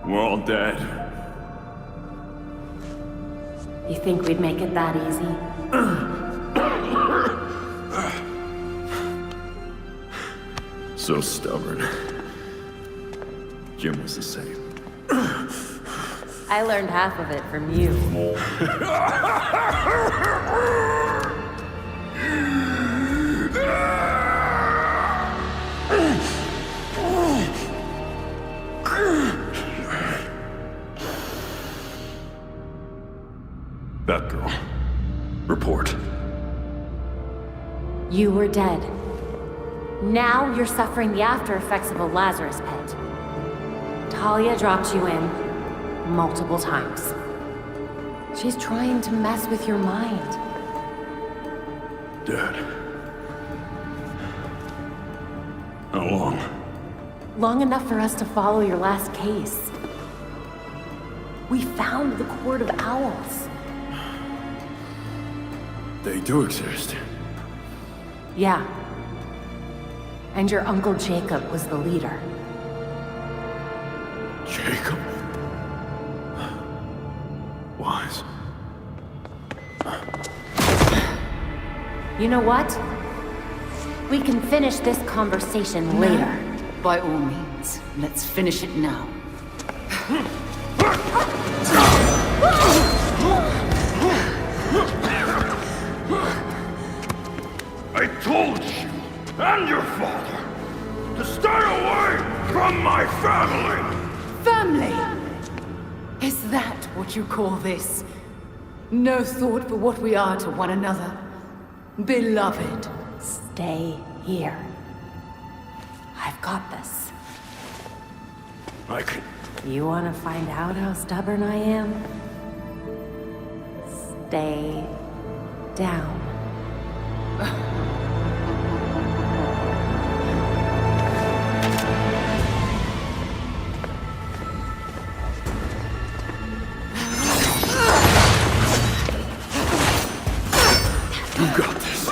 we're all dead. You think we'd make it that easy? So stubborn. Jim was the same. I learned half of it from you. Batgirl, report. You were dead. Now you're suffering the after effects of a Lazarus pit. Talia dropped you in multiple times. She's trying to mess with your mind. Dad. How long? Long enough for us to follow your last case. We found the Court of Owls. They do exist. Yeah. And your Uncle Jacob was the leader. Jacob? Wise. You know what? We can finish this conversation later. By all means, let's finish it now. I told you, and your father, to stay away from my family! Family? Is that what you call this? No thought for what we are to one another? Beloved. Stay here. I've got this. I can... You want to find out how stubborn I am? Stay down. You got this.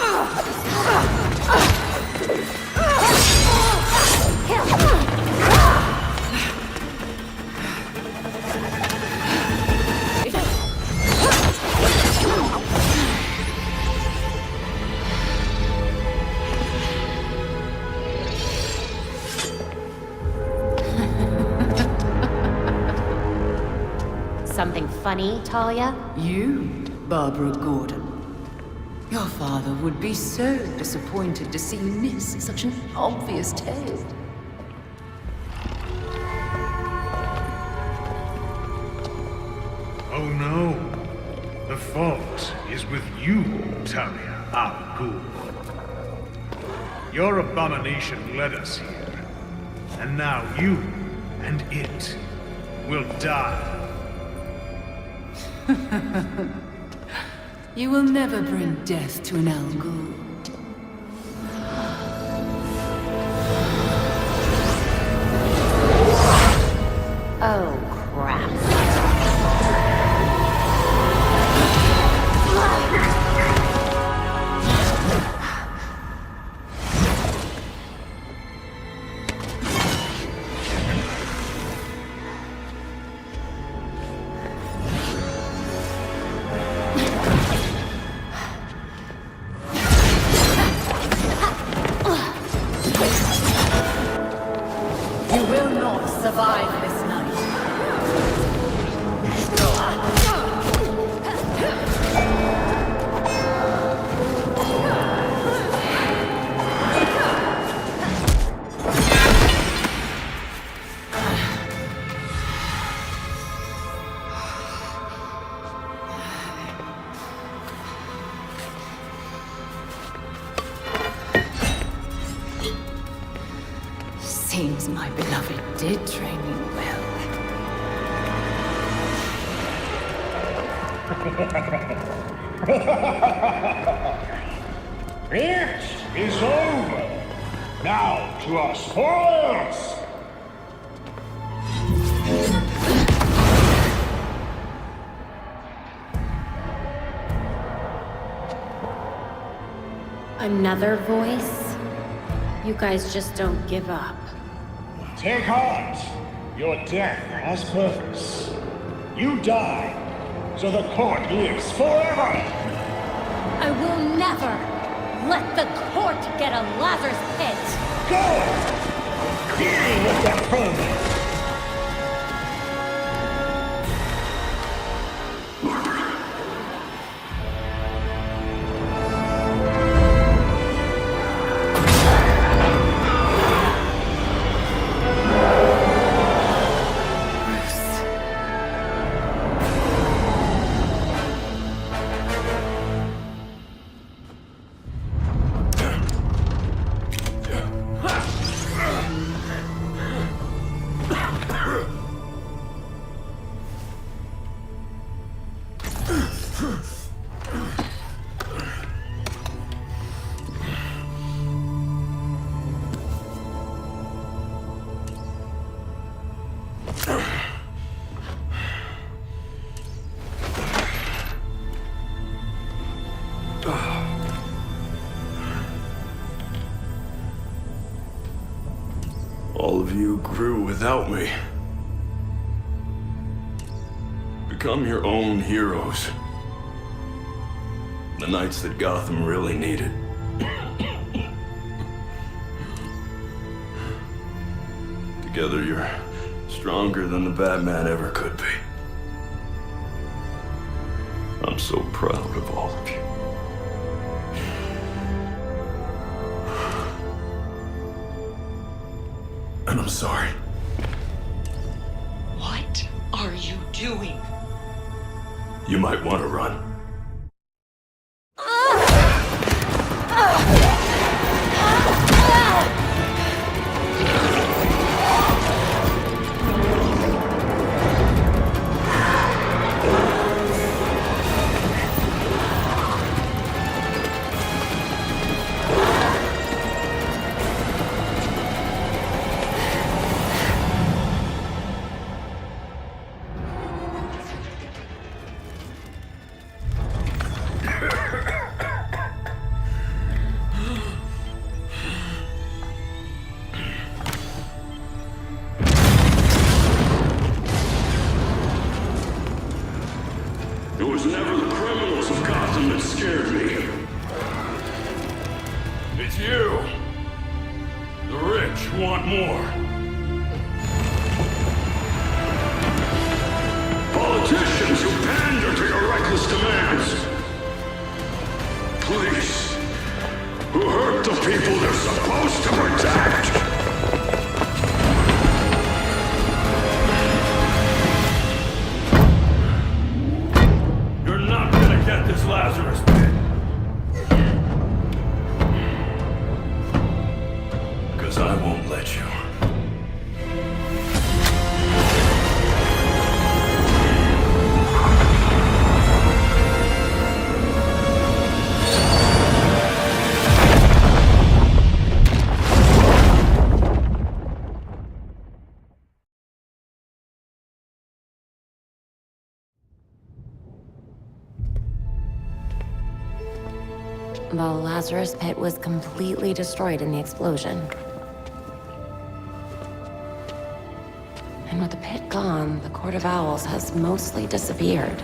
Something funny, Talia? You, Barbara Gordon. Your father would be so disappointed to see you miss such an obvious tale. Oh no. The fault is with you, Talia al Ghul. Your abomination led us here. And now you and it will die. You will never bring death to an Al Ghul. Oh, crap. You will not survive this night. Seems my beloved did train you well. It is over. Now to our spoils. Another voice? You guys just don't give up. Take heart. Your death has purpose. You die, so the court lives forever. I will never let the court get a Lazarus pit. Go! Deal with that vermin. All of you grew without me. Become your own heroes. The knights that Gotham really needed. Together you're stronger than the Batman ever could be. I'm so proud of all of you. And I'm sorry. What are you doing? You might want to run. It was never the criminals of Gotham that scared me. It's you. The rich who want more. Politicians who pander to your reckless demands. Police who hurt the people they're supposed to protect. Get this Lazarus pit. Because I won't let you. The Lazarus pit was completely destroyed in the explosion. And with the pit gone, the Court of Owls has mostly disappeared.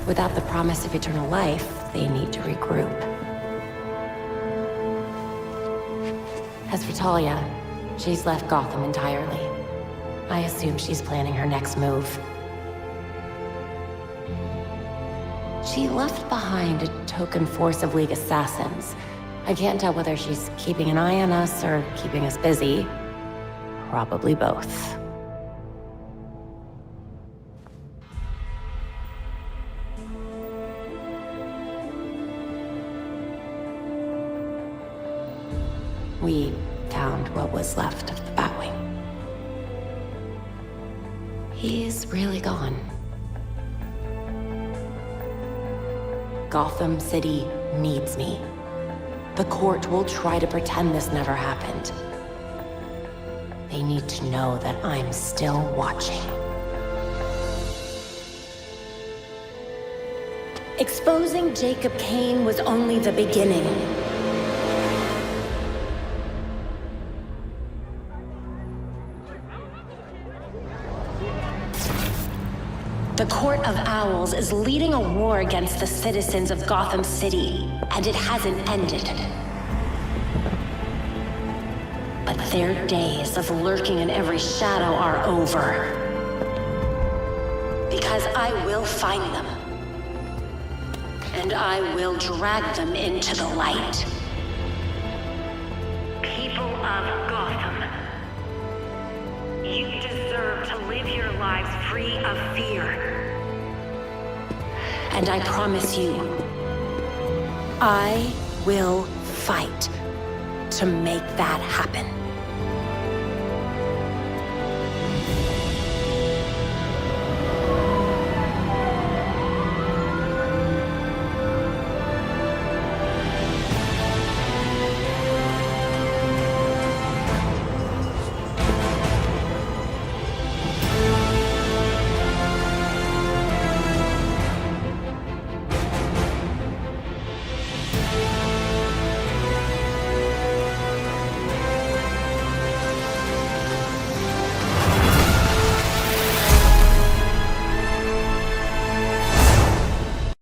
Without the promise of eternal life, they need to regroup. As for Talia, she's left Gotham entirely. I assume she's planning her next move. She left behind a token force of League assassins. I can't tell whether she's keeping an eye on us or keeping us busy. Probably both. We found what was left of the Batwing. He's really gone. Gotham City needs me. The court will try to pretend this never happened. They need to know that I'm still watching. Exposing Jacob Kane was only the beginning. The Court of Owls is leading a war against the citizens of Gotham City, and it hasn't ended. But their days of lurking in every shadow are over. Because I will find them. And I will drag them into the light. People of Gotham, you deserve to live your lives free of fear. And I promise you, I will fight to make that happen.